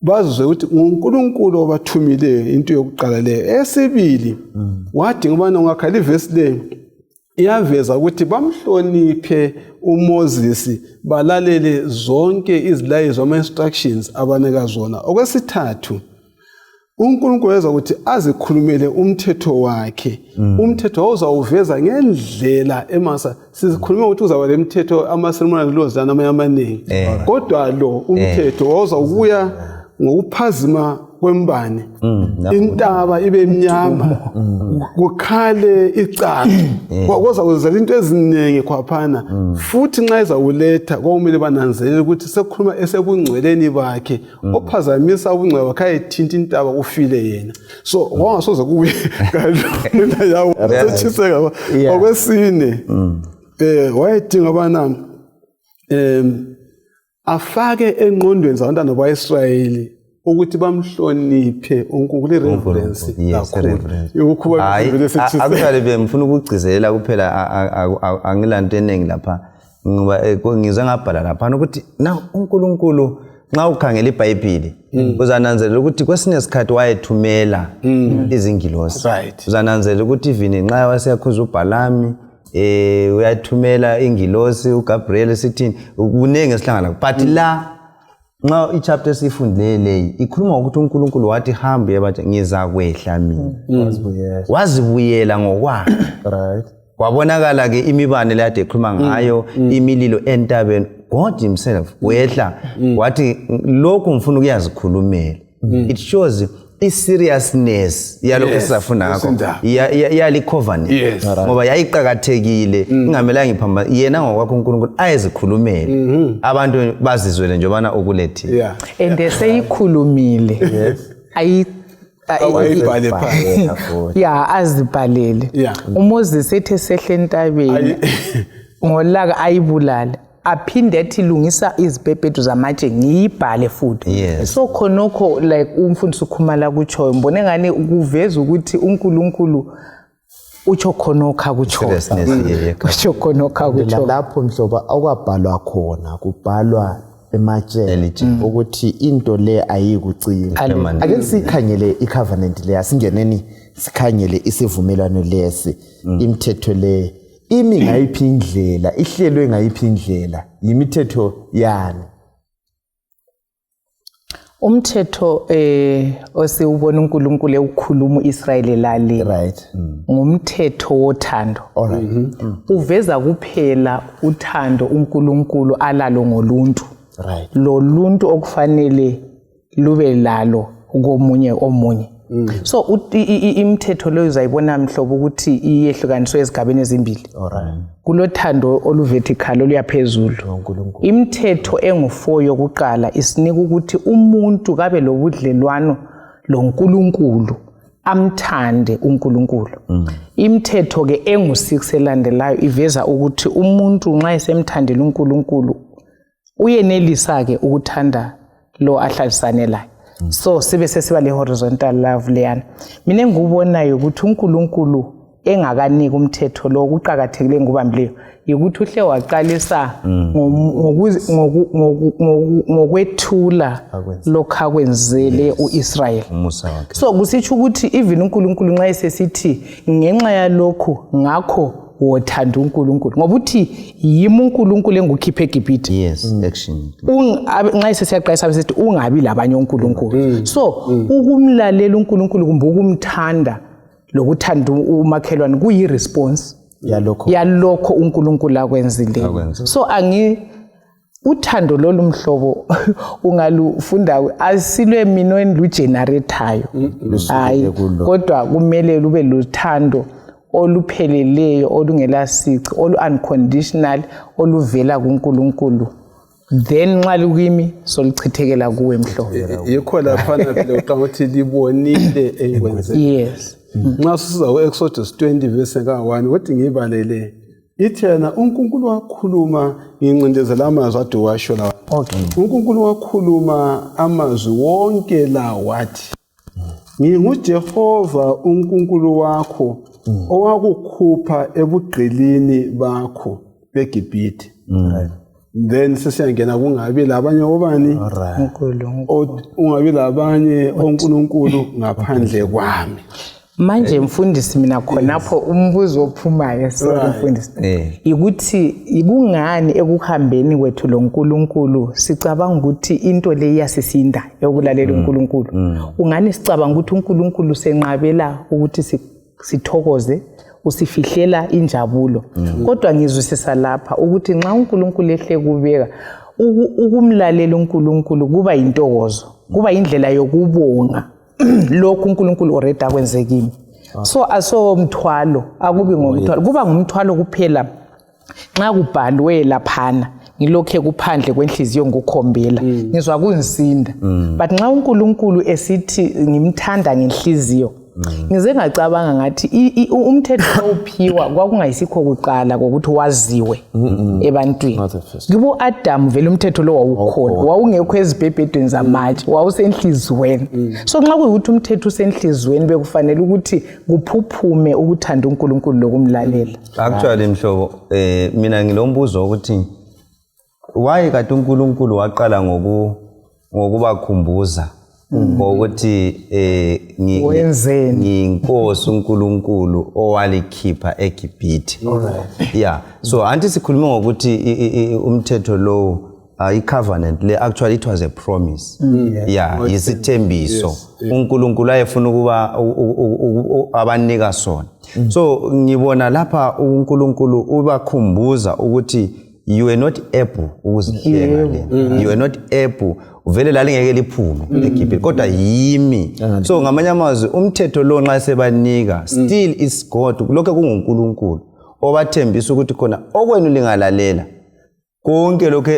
bazwe ukuthi uNkulunkulu obathumileyo into yokuqala leyo esibili wadinga ubana ungakhala ivesi le iyaveza ukuthi bamhloniphe uMoses balalele zonke izilayizo ama instructions abanika zona okwesithathu uNkulunkulu weza ukuthi azikhulumele umthetho wakhe umthetho awuzawuveza ngendlela emasa sizikhuluma ukuthi uzaba lemithetho ama-ceremonial laws lana amaningi kodwa lo umthetho wawuzawubuya ngokuphazima kwembane intaba ibe mnyama kukhale icala kwaza kwenzela into eziningi khwaphana futhi nxa izawuletha kwakumele bananzelele ukuthi sekukhuluma esebungcweleni bakhe ophazamisa ubungcwele bakhe ayethinta intaba kufile yena so wangasoze kubuye kalula yawo setshiseka okwesine wayedinga bana afake engqondweni zabantwana bakaIsrayeli ukuthi bamhloniphe uNkulunkulu reverence kakhulu akuthale bemfuna ukugcizelela kuphela angilanto eningi lapha ngoba ngize ngabhala lapha ukuthi na uNkulunkulu nxa ukhangela iBhayibheli uzananzelela ukuthi kwesinye isikhathi wayethumela izingilosi uzananzelela ukuthi even nxa waseyakhuza uBhalami uyathumela ingilosi uGabriel sithini kunenge esihlangana but la nxa ichapter esifundile leyi ikhuluma ukuthi uNkulunkulu wathi hambe yabathi ngiza kwehla mina wazibuyela ngokwakhe kwabonakala ke imibane le yade ekhuluma ngayo imililo entabeni God himself wehla wathi lokhu ngifuna ukuyazikhulumela it shows i-seriousness yalokho esizafuna ngakho yali covenant ngoba yayiqhakathekile ingamelanga iphamba yena ngokwakho uNkulunkulu ayezikhulumele abantu bazizwele njobana okulethile and seyikhulumile awayibhale phansi ya azibhalele uMoses ethe sehle entabeni ngolaka ayibulala aphinde ethi lungisa izibhebhedu zamatshe ngiyibhale futhi so khonokho like umfundisi ukhumala kutsho ngibone ngani ukuveza ukuthi uNkulunkulu utsho khonokha kutsho khonokha kutsho lapho mhlobo akwabhalwa khona kubhalwa ematsheni ukuthi into le ayikucina ake sikhangele icovenant le asingeneni sikhangele isivumelwano lesi imithetho le imi ngayiphi indlela ihlelwe ngayiphi indlela yimithetho yani umthetho osiubona uNkulunkulu ekukhuluma uIsrayeli lale right ngumthetho wothando uveza kuphela uthando uNkulunkulu alalo ngoluntu right lo luntu okufanele lube lalo komunye omunye so imithetho lo uzayibona mhlobo ukuthi iyehlukaniswe ezigabeni ezimbili alright kulothando oluvertical oluyaphezulu imithetho engu4 yokuqala isinika ukuthi umuntu kabe lobudlelwano loNkulunkulu amthande uNkulunkulu imithetho ke engu6 elandelayo iveza ukuthi umuntu nxa esemthandela uNkulunkulu uyenelisa ke ukuthanda lo ahlalisane laye so sibe sesiba le horizontal love leyana mina engikubonayo ukuthi uNkulunkulu engakanika umthetho lo kuqhakathekile ngubambileyo ukuthi uhle waqalisa ngokwethula lokho akwenzele uIsrael so kusitsho ukuthi even uNkulunkulu nxa esesithi ngenxa yalokho ngakho wothanda uNkulunkulu ngoba uthi yimi uNkulunkulu engukhiphe eGibhithe yes action nxa sesiyaqalisa besithi ungabi labanye uNkulunkulu so ukumlalela uNkulunkulu kumbe ukumthanda lokuthanda umakhelwane kuyi response yalokho uNkulunkulu akwenzile so uthando lolu mhlobo ungalufunda asilwe mina enlugenerateyo hayi kodwa kumele lube luthando olupheleleyo olungelasici unconditional oluvela kuNkulunkulu then nxa lukimi solichithekela kuwe mhlobo yikho lapha phela uqhamuthi libonile engikwenze yes nxa siza ku-Exodus 20 verse ka1 wathi ngibalele ithena uNkulunkulu wakhuluma ngincindezela amazwi ade washo lawa uNkulunkulu wakhuluma amazwi wonke la wathi nginguJehova uNkulunkulu wakho owakukhupha ebugqilini bakho beGibhithe then sesiyangena kungabi labanye obani ungabi labanye oNkulunkulu ngaphandle kwami manje mfundisi mina khonapho umbuzo ophumayo sorry mfundisi ukuthi ikungani ekuhambeni kwethu loNkulunkulu sicabanga ukuthi into le iyasisinda yokulalela uNkulunkulu ungani sicabanga ukuthi uNkulunkulu senqabela ukuthi sithokoze usifihlela injabulo kodwa ngizwisisa lapha ukuthi nxa uNkulunkulu ehle kubeka ukumlalela uNkulunkulu kuba intokozo kuba indlela yokubonga lokho uNkulunkulu already akwenze kimi so asomthwalo akubi ngomthwalo kuba ngumthwalo kuphela nxa kubhalwe laphana ngilokhe kuphandle kwenhliziyo ngokukhombela ngizwa kunsinda but nxa uNkulunkulu esithi ngimthanda ngenhliziyo ngize ngacabanga ngathi umthetho ophiwa kwakungayisikho kuqala kokuthi waziwe ebantwini kubo Adam vele umthetho lo wawukhona wawungekho ezibhebhedweni zamatshe wawusenhlizweni so nxa kuyikuthi umthetho usenhlizweni bekufanele ukuthi kuphuphume ukuthanda uNkulunkulu lokumlalela actually mhlobo mina ngilombuzo ukuthi why kade uNkulunkulu waqala ngokubakhumbuza ukuthi ngiyinkosi uNkulunkulu owalikhipha eGibhithe yeah so anti sikhuluma ngokuthi umthetho lo i-covenant le actually it was a promise yeah isithembiso uNkulunkulu ayefuna ukuba abanika sona so ngibona lapha uNkulunkulu ubakhumbuza ukuthi you were not able ukuzihlenga you were not able uvele lalingeke liphume eGibhithe kodwa yimi so ngamanye amazwi umthetho lo nxa sebanika still is God lokho kunguNkulunkulu obathembisa ukuthi khona okwenu lingalalela konke lokho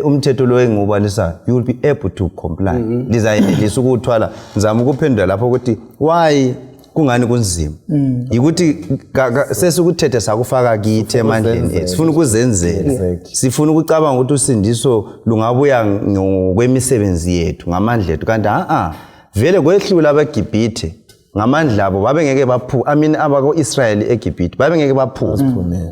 umthetho lo engubalisayo you will be able to comply lizayenelisa ukuthwala ngizama ukuphendula lapho ukuthi why kungani kunzima ukuthi sesikuthethe sakufaka kithi emandleni sifuna ukuzenzela sifuna ukucabanga ukuthi usindiso lungabuya ngokwemisebenzi yethu ngamandla ethu kanti vele kwehlula abaGibhithe ngamandla abo babengeke abako-Israel eGibhithe babengeke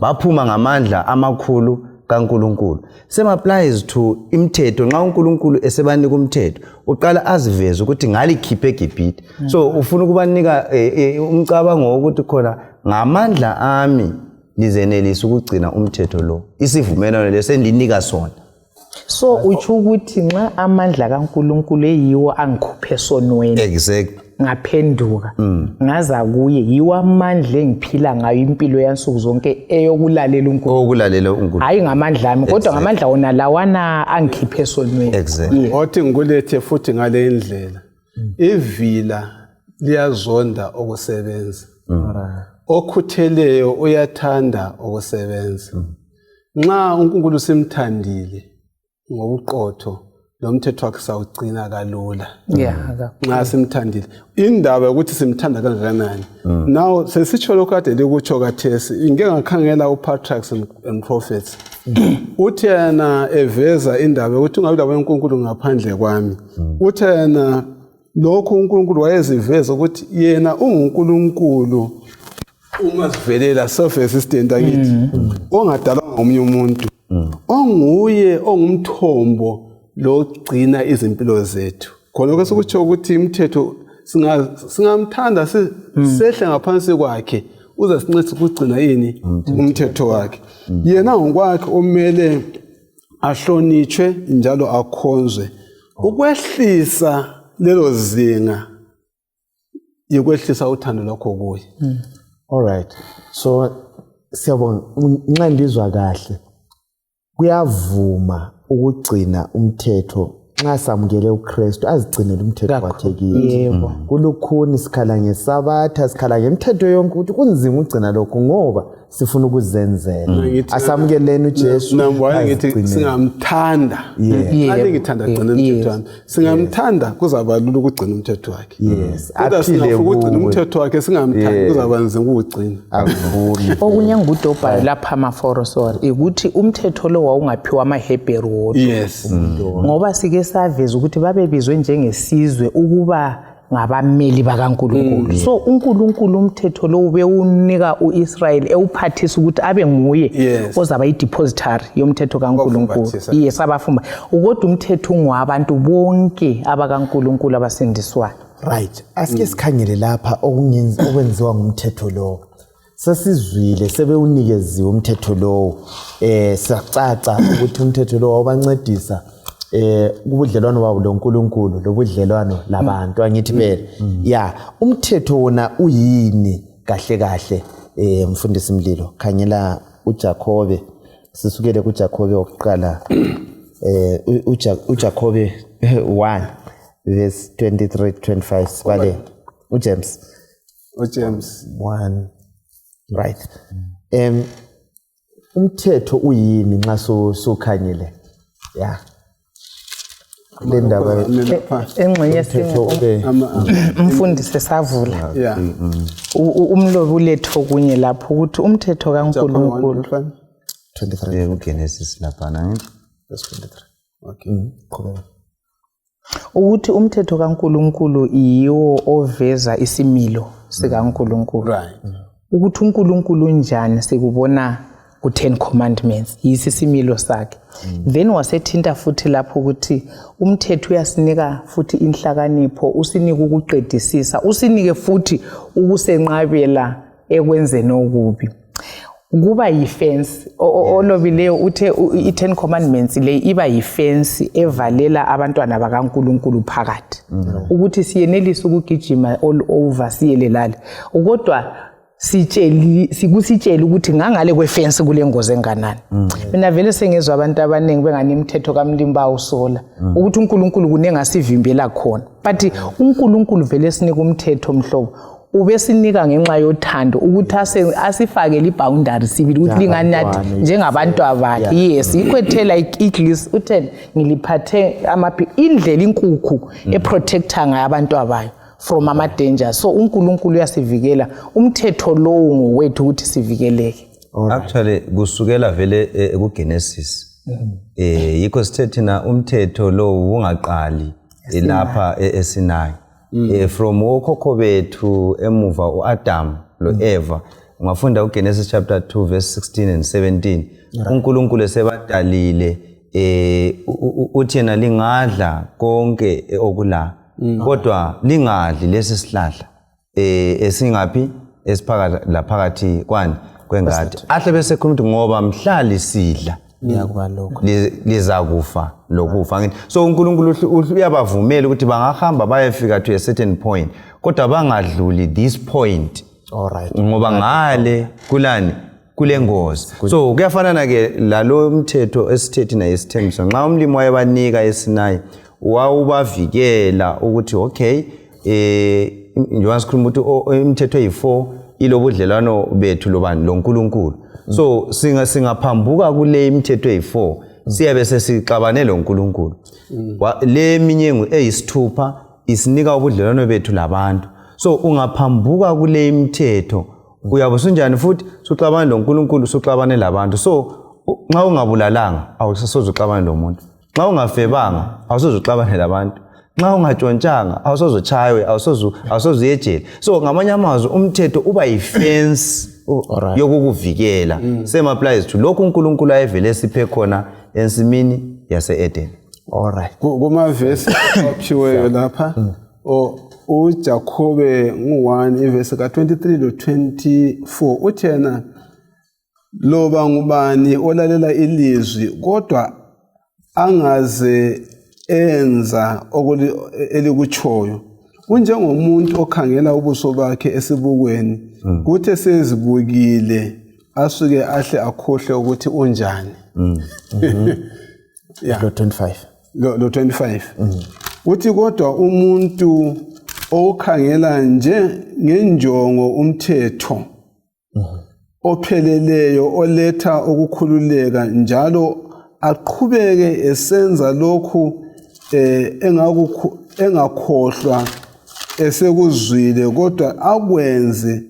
baphuma ngamandla amakhulu kaNkulunkulu same applies to imithetho nxa uNkulunkulu esebanika umthetho uqala aziveze ukuthi ngalikhiphe eGibhithe so ufuna ukubanika umcabango ukuthi khona ngamandla ami lizenelisa ukugcina umthetho lo isivumelano lesendlinika sona so utsho ukuthi nxa amandla kaNkulunkulu eyiwo angikhuphe sonweni exactly ngaphenduka ngaza kuye yiwo amandla engiphila ngayo impilo yansuku zonke eyokulalela uNkulunkulu hayi ngamandla ami kodwa ngamandla wona lawana angikhiphe sonweni exactly othi ngikulethe futhi ngale indlela ivila liyazonda ukusebenza okhutheleyo uyathanda ukusebenza nxa uNkulunkulu simthandile ngobuqotho lo mthetho wakhe sawugcina kalula nxa simthandile indaba ukuthi simthanda kangakanani now sesitsho lokho kade likutsho kathesi ngeke ngakhangela uPatriarchs and Prophets uthi yena eveza indaba ukuthi ungabi labo uNkulunkulu ngaphandle kwami uthi yena lokho uNkulunkulu wayeziveza ukuthi yena unguNkulunkulu ungazivelela self-existent akithi ongadalwa ngomunye umuntu onguye ongumthombo logcina izimpilo zethu khona ke sokutsho ukuthi imithetho singamthanda sehle ngaphansi kwakhe uze sincithe ukugcina yini umthetho wakhe yena ngokwakhe omele ahlonitshwe njalo akhonzwe ukwehlisa lelo zinga yokwehlisa uthando lwakho kuye all right so siyabonga nxa ngizwa kahle kuyavuma ukugcina umthetho nxa samukele uKristu azigcinele umthetho wakhe kithi kulukhuni sikhala ngesabatha sikhala ngemithetho yonke ukuthi kunzima ukugcina lokho ngoba sifuna ukuzenzela asamukeleni uJesu ngithi singamthanda ngithanda gcina umthetho wakhe singamthanda kuzaba lula ukugcina umthetho wakhe kodwa singafuna ukugcina umthetho wakhe singamthandi kuzaba nzima ukugcina okunye ngudobha lapha amaforosori ukuthi umthetho lo wawungaphiwa amaHebheru wodwa ngoba sike saveza ukuthi babebizwe njengesizwe ukuba ngabameli bakaNkulunkulu so uNkulunkulu umthetho lo ubewunika uIsrael ewuphathisa ukuthi abe nguye ozaba idepository yomthetho kaNkulunkulu abafumba ukodwa umthetho ungwabantu bonke abakaNkulunkulu abasindiswayo right asike sikhangele lapha okwenziwa ngumthetho lo sesizwile sebewunikeziwe umthetho lo sacaca ukuthi umthetho lo wabancedisa ubudlelwano babo loNkulunkulu lobudlelwano labantu angithi phela umthetho wona uyini kahle kahle mfundisi Mlilo khanyela uJakobe sisukele kuJakobe wokuqala uJakobe 1 verse 23-25 sibale uJames 1 right umthetho uyini nxa sokhanyele le ndaba engxenye umfundisi savula umlobi uletho kunye lapho ukuthi umthetho kaNkulunkulu 23 uGenesis lapha ngithi verse 23 ukuthi umthetho kaNkulunkulu yiwo oveza isimilo sikaNkulunkulu ukuthi uNkulunkulu njani sikubona ku10 commandments yisisimilo sakhe then wasethinta futhi lapho ukuthi umthetho uyasinika futhi inhlakanipho usinika ukuqedisisa usinike futhi ukusenqabela ekwenzeni okubi kuba yifence olobileyo uthe i10 commandments le iba yifence evalela abantwana bakaNkulunkulu phakathi ukuthi siyenelisa ukugijima all over siyelelala kodwa sikusitshela ukuthi ngangale kwefence kule ngozi enganani mina vele sengezwe abantu abaningi bengani imithetho kaMlimba usola ukuthi uNkulunkulu kunenga sivimbela khona but uNkulunkulu vele sinika umthetho mhlobo ubesinika ngenxa yothando ukuthi asifakele iboundary sibili ukuthi lingani nathi njengabantu abakhe. Yes, ikwethela iglisi utheni ngiliphathe indlela inkukhu eprotector ngayo abantu abayo from ama danger. So uNkulunkulu uyasivikela, umthetho lowo ngowethu ukuthi sivikeleke. Actually kusukela vele kuGenesis yikho sithethe na umthetho lo ungaqali lapha eSinai. From okhokho bethu emuva uAdam lo Eva, ungafunda uGenesis chapter 2 verse 16 and 17, uNkulunkulu sebadalile uthi yena lingadla konke okula kodwa lingadli lesi sihlahla esingaphi esiphakathi laphakathi kwani kwengadi. Ahle bese khuluma ngoba mhlali sidla yakuba lokho lizakufa lokufa. So uNkulunkulu uyabavumela ukuthi bangahamba bayefika to a certain point kodwa bangadluli this point. Alright, ngoba ngale kulani kulengozi. So kuyafanana ke lalo umthetho esithethi na isithembiso nxa umlimi wayebanika eSinai wawubavikela ukuthi okay njengoba sikhuluma ukuthi imithetho eyi4 ilobudlelwano bethu lobani loNkulunkulu. So singaphambuka kule imithetho eyi4 siyabe sesixabane loNkulunkulu. Le minyengu eyisithupha isinika ubudlelwano bethu labantu. So ungaphambuka kule imithetho uyabe sunjani futhi suxabane loNkulunkulu suxabane labantu. So nxa ungabulalanga awusozuxabane lomuntu, nxa ungafebanga awusozuxabane labantu, nxa ungatshontshanga awusozochaywe awusozuyejele. So ngamanye amazwi umthetho uba yifence yokukuvikela. Same applies to lokhu uNkulunkulu ayevele siphe khona ensimini yase-Eden. Alright, kuma verse aphiweyo lapha uJakobe 1 verse ka23 lo 24 uthi yena loba ngubani olalela ilizwi kodwa angaze enza elikuchoyo unjengomuntu okhangela ubuso bakhe esibukweni kuthi sezibukile asuke ahle akhohle ukuthi unjani. lo 25 lo 25 uthi kodwa umuntu okhangela nje ngenjongo umthetho opheleleyo oletha ukukhululeka njalo aqhubeke esenza lokhu engakhohlwa esekuzwile kodwa akwenze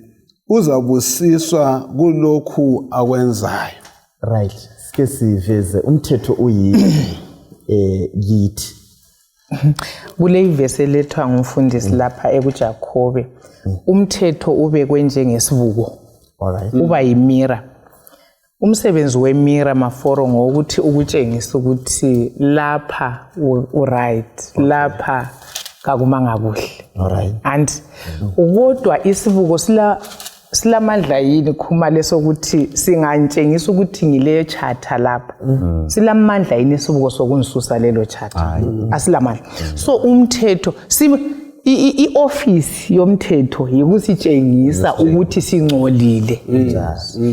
uzabusiswa kulokhu akwenzayo. Right, sike siveze umthetho uyini yithi kule ivesi elethwa ngumfundisi lapha ekuJakobe. Umthetho ubekwe njengesibuko. Alright, uba yimira. Umsebenzi wemira maforo ngokuthi ukutshengisa ukuthi lapha uright, lapha kakumanga kuhle. alright, And ukodwa isibuko silamandla yini khuma lesokuthi singantshengisa ukuthi ngile chatha lapha. Silamandla yini isibuko sokunisusa lelo chatha? Asilamandla. So umthetho i-office yomthetho yikusitshengisa ukuthi singcolile.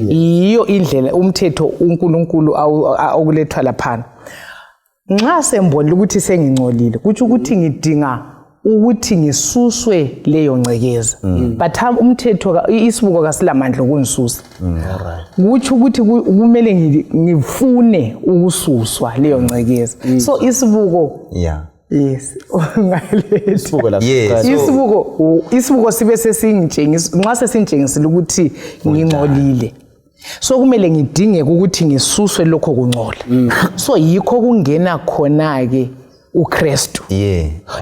Iyo indlela umthetho uNkulunkulu okulethwa lapha. Nxa sembonile ukuthi sengingcolile kuthi ukuthi ngidinga ukuthi ngisuswe leyo ngcekeza. But umthetho isibuko kasilamandla ukunisusa. Kuthi ukuthi kumele ngifune ukususwa leyo ngcekeza. So isibuko yes isibuko sibe sesingitshengisa nxa sesingitshengisile ukuthi ngingcolile. So kumele ngidinge ukuthi ngisuswe lokho kungcola. So yikho kungena khona ke uKristu.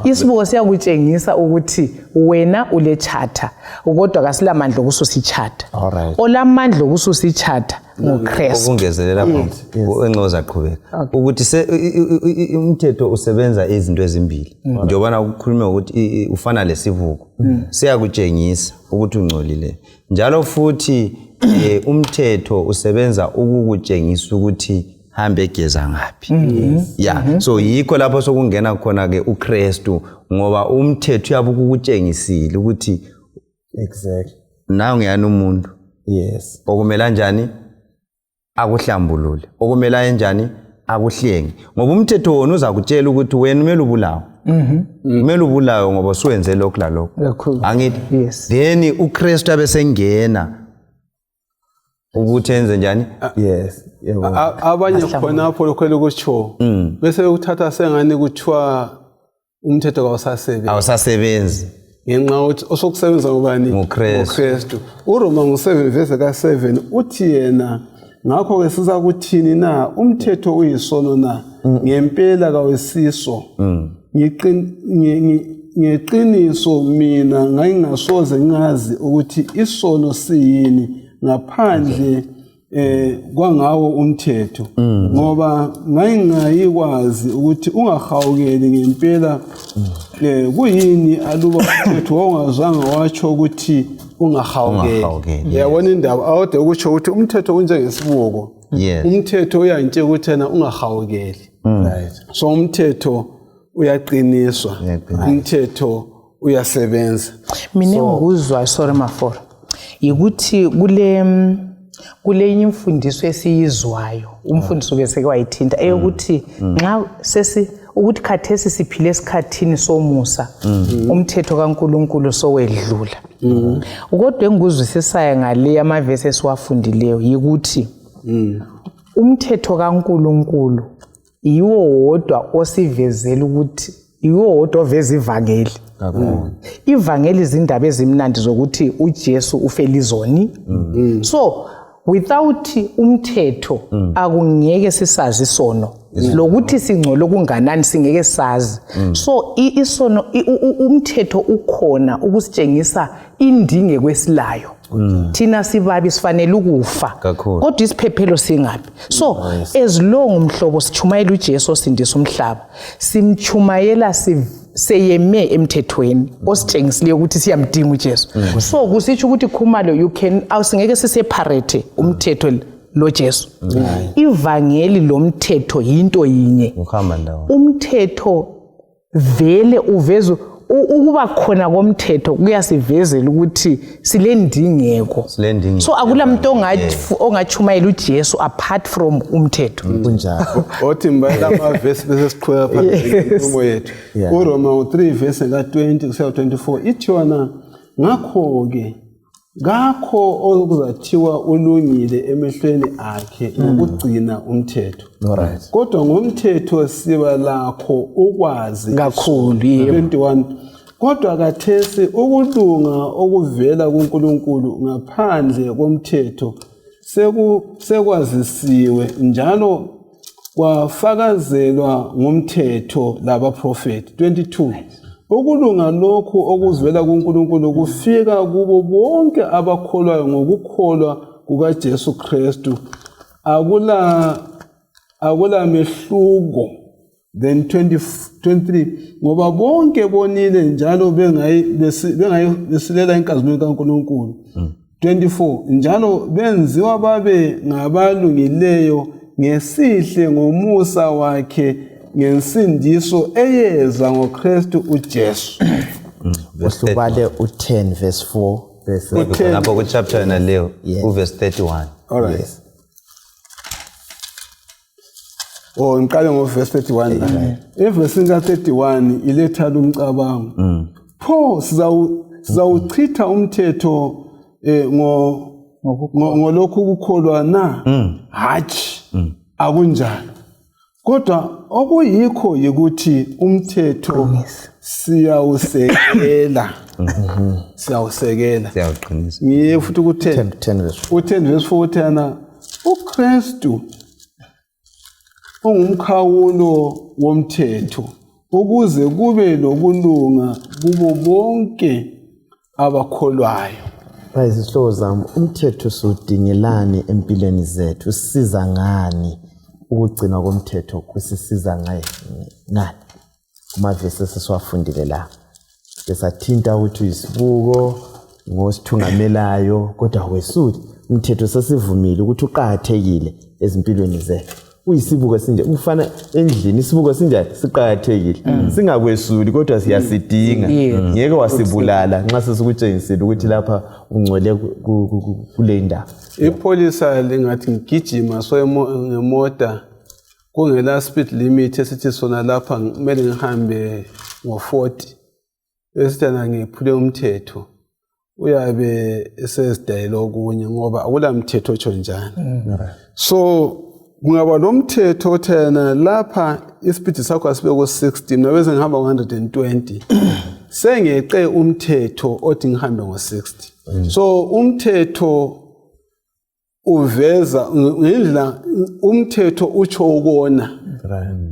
Isibuko siyakutshengisa ukuthi wena ule chatha kodwa kasilamandla ukususa ichatha. Olamandla ukususa ichatha nguKristu. Ukungezelela phansi encoza qhubeka ukuthi umthetho usebenza izinto ezimbili. Njengoba ukukhuluma ukuthi ufana lesivuko siyakutshengisa ukuthi ungcolile njalo futhi umthetho usebenza ukukutshengisa ukuthi hambe egeza ngapi. So yikho lapho sokungena khona ke uKristu ngoba umthetho uyabukutshengisile ukuthi exactly nawe ngiyana umuntu okumela njani akuhlambulule, okumela enjani akuhlenge ngoba umthetho wona uzakutshela ukuthi wena umele ubulawa kumele ubulawe ngoba usuwenze lokhu la lokho Kakhulu. angithi Yes. then uKristu abesengena ukuthi enze njani yes yebo abanye khonapho lokho lokutsho bese ukuthatha sengani kuthiwa umthetho awusasebenzi ngenxa ukuthi osokusebenza ngobani ngoKristu. uRoma ngo7 verse ka7 uthi yena ngakho ke siza kuthini na umthetho uyisono na ngempela kawesiso ngeqiniso mina ngingasoze ngazi ukuthi isono siyini ngaphandle kwangawo umthetho ngoba ngayikwazi ukuthi ungahawukeli ngempela kuyini aluba umthetho ongazange watsho ukuthi ungahawukeli yabona indaba awode ukutsho ukuthi umthetho unjengesibuko umthetho uyantshela ukuthi yena ungahawukeli right so umthetho uyaqiniswa umthetho uyasebenza mina ngikuzwa sorry Mafora ukuthi kule imfundiso esiyizwayo umfundiso bese kwayithinta eyokuthi nxa ukuthi khathesi siphile esikhathini somusa umthetho kaNkuluNkulu sowedlula kodwa engikuzwisisaya ngale amavesi esiwafundileyo yikuthi umthetho kaNkuluNkulu yiwo wodwa osivezela ukuthi yiwo wodwa oveza ivangeli ivangeli izindaba ezimnandi zokuthi uJesu ufela izoni so without umthetho akungeke sisazi isono lokuthi singcole okunganani singeke sazi so isono umthetho ukhona ukusitshengisa indinge kwesilayo thina sibabi sifanele ukufa kodwa isiphephelo singabi so as long umhlobo sichumayela uJesu osindisa umhlaba simchumayela seyeme emthethweni ositshengisile ukuthi siyamdinga uJesu so kusitsho ukuthi khumalo you can awusingeke siseparate umthetho lo Jesu ivangeli lomthetho into yinye umthetho vele uveza ukuba khona komthetho kuyasivezela ukuthi silendingeko so akulamuntu ongachumayela uJesu apart from umthetho kunjalo othi mbayela amavesi bese siqhubeka phambili umo yethu uRoma 3 verse ka20 kusiya 24 ithi yona ngakho ke ngakho okuzathiwa ulungile emehlweni akhe ukugcina umthetho alright kodwa ngomthetho siba lakho ukwazi kakhulu 21 kodwa kathesi ukulunga okuvela kuNkulunkulu ngaphandle komthetho sekwazisiwe njalo kwafakazelwa ngomthetho labaprofeti 22 ukulunga lokhu okuvela kuNkulunkulu kufika kubo bonke abakholwayo ngokukholwa kukaJesu Kristu akula mehluko then 23 ngoba bonke bonile njalo bengayisilela inkazimulo kaNkulunkulu 24 njalo benziwa babe ngabalungileyo ngesihle ngomusa wakhe ngensindiso eyeza ngoKristu uJesu Usubale u10 verse 4 verse lapho ku chapter na leo ku verse 31 all right yes. Ngiqale ngo verse 31 la verse ka 31 iletha lumcabango pho sizawuchitha umthetho ngolokhu ukukholwa na hathi akunjalo kodwa okuyikho yikuthi umthetho siyawusekela siyawuqinisa ngiye futhi ku 10 verse 4 uKristu ungumkhawulo womthetho ukuze kube lokulunga kubo bonke abakholwayo bayizihlobo zami umthetho sudingelani empilweni zethu usiza ngani ukugcina komthetho kusisiza ngani kumavesi sesiwafundile la besathinta ukuthi uyisibuko ngosithungamelayo kodwa wesudi umthetho sesivumile ukuthi uqhakathekile ezimpilweni zethu uyisibuko sinje ufana endlini isibuko sinje siqhakathekile singakwesuli kodwa siyasidinga ngeke wasibulala nxa sesikutshengisile ukuthi lapha ungcwele kule ndawo ipolisa lingathi ngigijima so ngemota kungela speed limit esithi sona lapha kumele ngihambe ngo-40 esithana ngiphule umthetho uyabe esezidayela okunye ngoba akula mthetho otsho njani. So kungaba lo mthetho othena lapha ispeed sakho asibe ku-60 mina bese ngihamba ngo-120 sengeqe umthetho othi ngihambe ngo-60. So umthetho uveza ngendlela umthetho utsho ukona.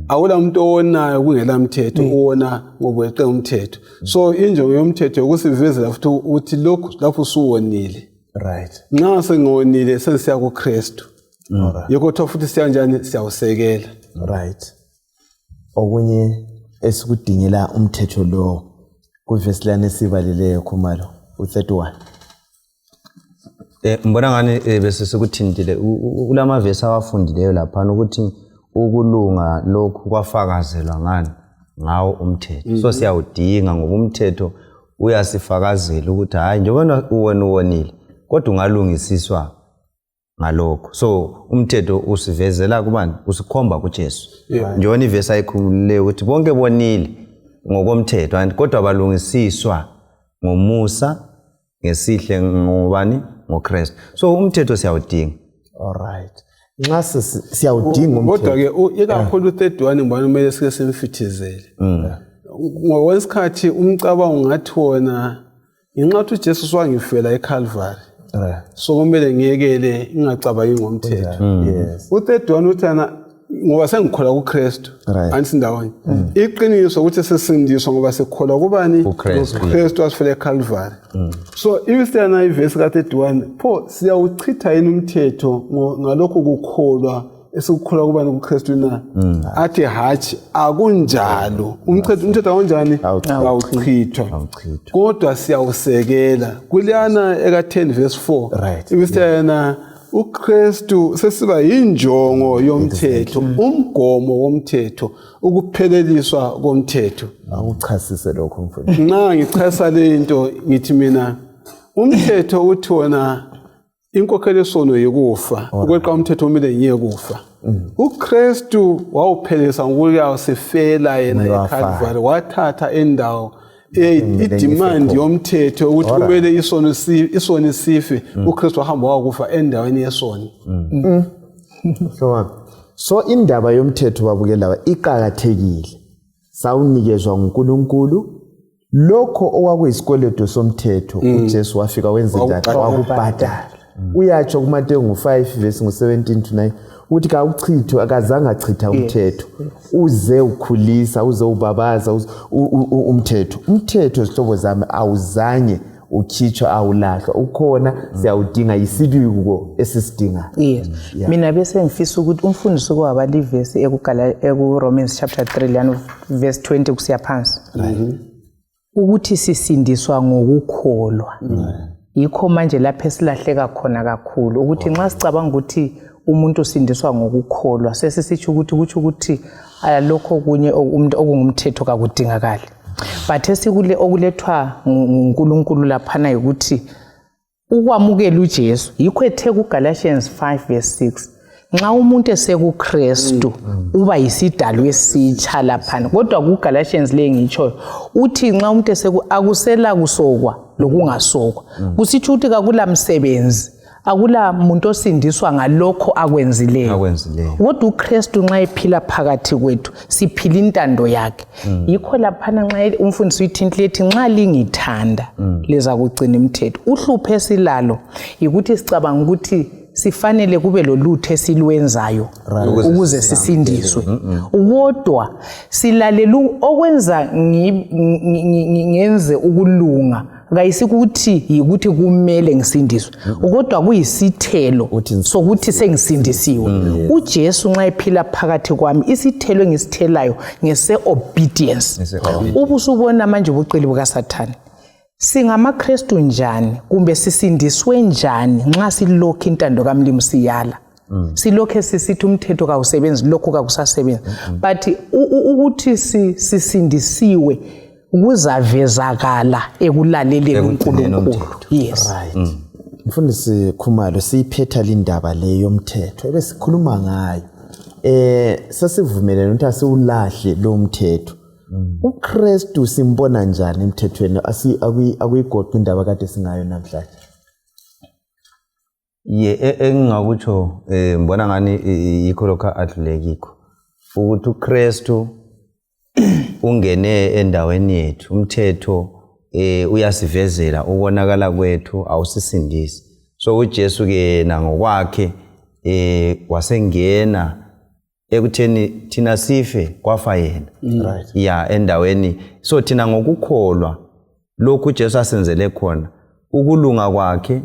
Awula umuntu owonayo kungela mthetho uwona ngoba eqe umthetho. So injongo yomthetho ukusivezela futhi uthi lokhu lapho usuwonile. Nxa sengonile sensiya kuKristu. Yikho thofu futhi siya njani siyawusekela. Okunye esikudingela umthetho lo kuvesi lana esibaleleyo Khumalo u31. Mbona ngani bese sekuthintile kulama verse awafundileyo lapha ukuthi ukulunga lokhu kwafakazelwa ngani ngawo umthetho. So siyawudinga ngoba umthetho uyasifakazela ukuthi hayi njengoba wena uwonile kodwa ungalungisiswa ngalokho. So umthetho usivezela kubani usikhomba kuJesu. Njengoba ivesi ayikhulule ukuthi bonke bonile ngokomthetho kodwa balungisiswa ngomusa ngesihle ngobani ngoKristu. So umthetho siyawudinga. Nxa siyawudinga umthetho. Kodwa ke ikakhulu u31 ngibona kumele sike simfithizele. Ngokwesikhathi umcabango ngathi wona ingathi uJesu wangifela eCalvary. So kumele ngiyekele ingacabangi ngomthetho. U31 uthana ngoba sengikholwa kuKristu angisindawonye. Iqiniso ukuthi sesindiswa ngoba sekholwa kubani uKristu wasifela eCalvary. So ibisena ivesi ka31 pho siyawuchitha yini umthetho ngalokho kukholwa esikukholwa kubani kuKristu na athi hathi akunjalo umthetho onjani awuchithwa kodwa siyawusekela kuliyana eka 10 verse 4 ibisena uKristu sesiba injongo yomthetho umgomo womthetho ukupheleliswa komthetho. Akuchasise lokho mfundisi. Nxa ngichasa le into ngithi mina umthetho uthi wona inkokhelo yesono yikufa ukweqa umthetho umile ngiye kufa. uKristu wawuphelisa ngokuya sifela yena eCalvary wathatha endawo idemand yomthetho ukuthi kumele isoni sife uKristu wahamba wakufa endaweni yesoni. So indaba yomthetho babukela iqhakathekile sawunikezwa uNkulunkulu lokho okwakuyisikweledo somthetho uJesu wafika wenza njani wakubhadala. Uyatsho kuMateyu 5 verse 17 to 9 uthi ka uchitho akazange achitha umthetho uze ukhulisa uze ubabaza umthetho sihlobo zami awuzange ukhitshwa awulahlwa ukhona siyawudinga isibiko esisidinga. Mina bese ngifisa ukuthi umfundisi kwaba livesi eku Romans chapter 3 lana verse 20 kusiya phansi ukuthi sisindiswa ngokukholwa. Yikho manje lapho esilahleka khona kakhulu ukuthi nxa sicabanga ukuthi umuntu usindiswa ngokukholwa sesisithi ukuthi lokho kunye umuntu okungumthetho kakudingakali. But esikule okulethwa uNkulunkulu laphana ukuthi ukwamukela uJesu yikho ethe kuGalatians 5 verse 6 nxa umuntu esekuKristu uba yisidalwa esitsha laphana kodwa kuGalatians le ngitsho uthi nxa umuntu akusela kusokwa lokungasokwa kusithi uthi kakula msebenzi akula muntu osindiswa ngalokho akwenzileyo kodwa uKristu nxa ephila phakathi kwethu siphila intando yakhe. Yikho laphana nxa umfundisi uyithinti lethi nxa lingithanda leza kugcina imithetho. Uhlupho esilalo ukuthi sicabanga ukuthi sifanele kube lolutho esilwenzayo ukuze sisindiswe. Kodwa silalela okwenza ngenze ukulunga kayisikuthi yikuthi kumele ngisindiswe kodwa kuyisithelo sokuthi sengisindisiwe. uJesu nxa ephila phakathi kwami isithelo engisithelayo ngese obedience. Ubusubona manje ubuqili bukaSathane singamaKristu njani kumbe sisindiswe njani nxa silokho intando kaMlimu siyala silokho sisithi umthetho kawusebenzi lokho kakusasebenzi but ukuthi sisindisiwe kuzavezakala ekulaleleni uNkulunkulu. Mfundisi Khumalo siyiphetha lindaba le yomthetho ebesikhuluma ngayo sesivumelene ukuthi asiwulahle lo mthetho uKristu simbona njani emthethweni akuyigoqa indaba kade singayo namhlanje engingakutsho ngibona ngani yikho lokho adlulekikho ukuthi uKristu ungene endaweni yethu umthetho uyasivezela ukubonakala kwethu awusisindisi so uJesu ke nangokwakhe wasengena ekutheni thina sife kwafa yena right endaweni so thina ngokukholwa lokhu uJesu asenzele khona ukulunga kwakhe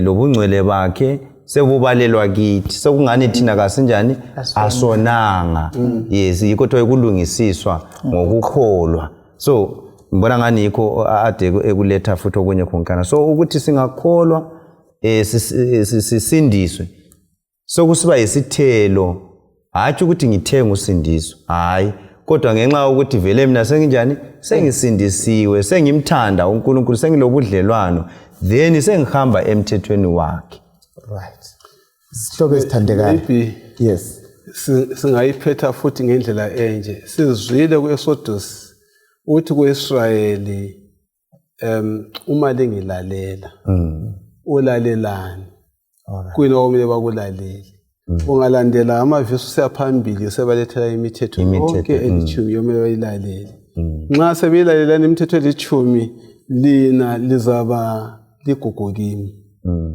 lobungcwele bakhe sebubalelwa kithi sekungani thina kasinjani asonanga yes yikho kuthiwa ukulungisiswa ngokukholwa so ngibona ngani yikho ade ekuletha futhi okunye khonkana so ukuthi singakholwa sisindiswe sokusiba isithelo hathi ukuthi ngithenga usindiso hayi kodwa ngenxa ukuthi vele mina senginjani sengisindisiwe sengimthanda uNkulunkulu sengilobudlelwano then sengihamba emthethweni wakhe right sihlobo esithandekayo yes singayiphetha futhi ngendlela enje sizwile kuExodus uthi kuIsrayeli uma lingilalela ulalelani kuyini okumele bakulalele ungalandela amavesi seyaphambili sebalethela imithetho yonke elithumi yomele bayilalele nxa sebeyilalelana imithetho elithumi lina lizaba ligugu kimi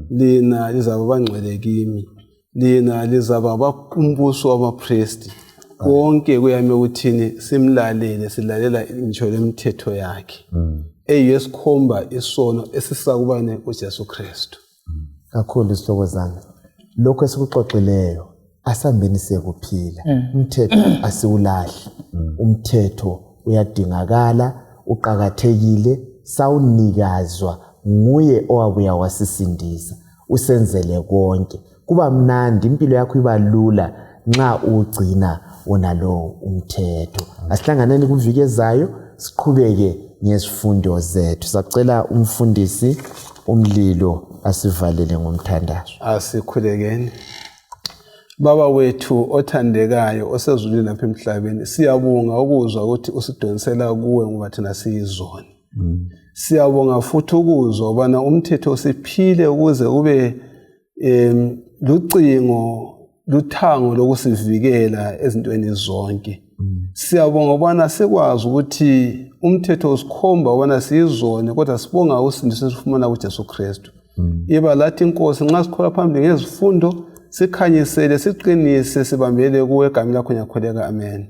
lina lizaba bangcwele kimi lina lizaba abambuso wabapriest konke kuyame ukuthini simlalele silalela ngitsho lemithetho yakhe eyesikhomba isono esisakubane uJesu Kristu kakhulu isihlobo zami lokho esikuxoxileyo asambeni sekuphila umthetho asiwulahli umthetho uyadingakala uqhakathekile sawunikazwa nguye owabuya wasisindisa usenzele konke kuba mnandi impilo yakho iba lula nxa ugcina onalo umthetho asihlanganeni kuviki ezayo siqhubeke ngezifundo zethu sacela umfundisi umlilo asivalele ngomthandazo asikhulekeni baba wethu othandekayo osezulwini lapha emhlabeni siyabonga ukuzwa ukuthi usidonsela kuwe ngoba thina siyizona siyabonga futhi ukuzwa ubana umthetho siphile ukuze ube lucingo luthango lokusivikela ezintweni zonke siyabonga ubana sikwazi ukuthi umthetho usikhomba ubana siyizone kodwa sibonga usindiso sifumana kuJesu Kristu iba lathi inkosi nxa sikhola phambili ngezifundo sikhanyisele siqinise sibambele kuwe egameni lakho ngiyakholeka amen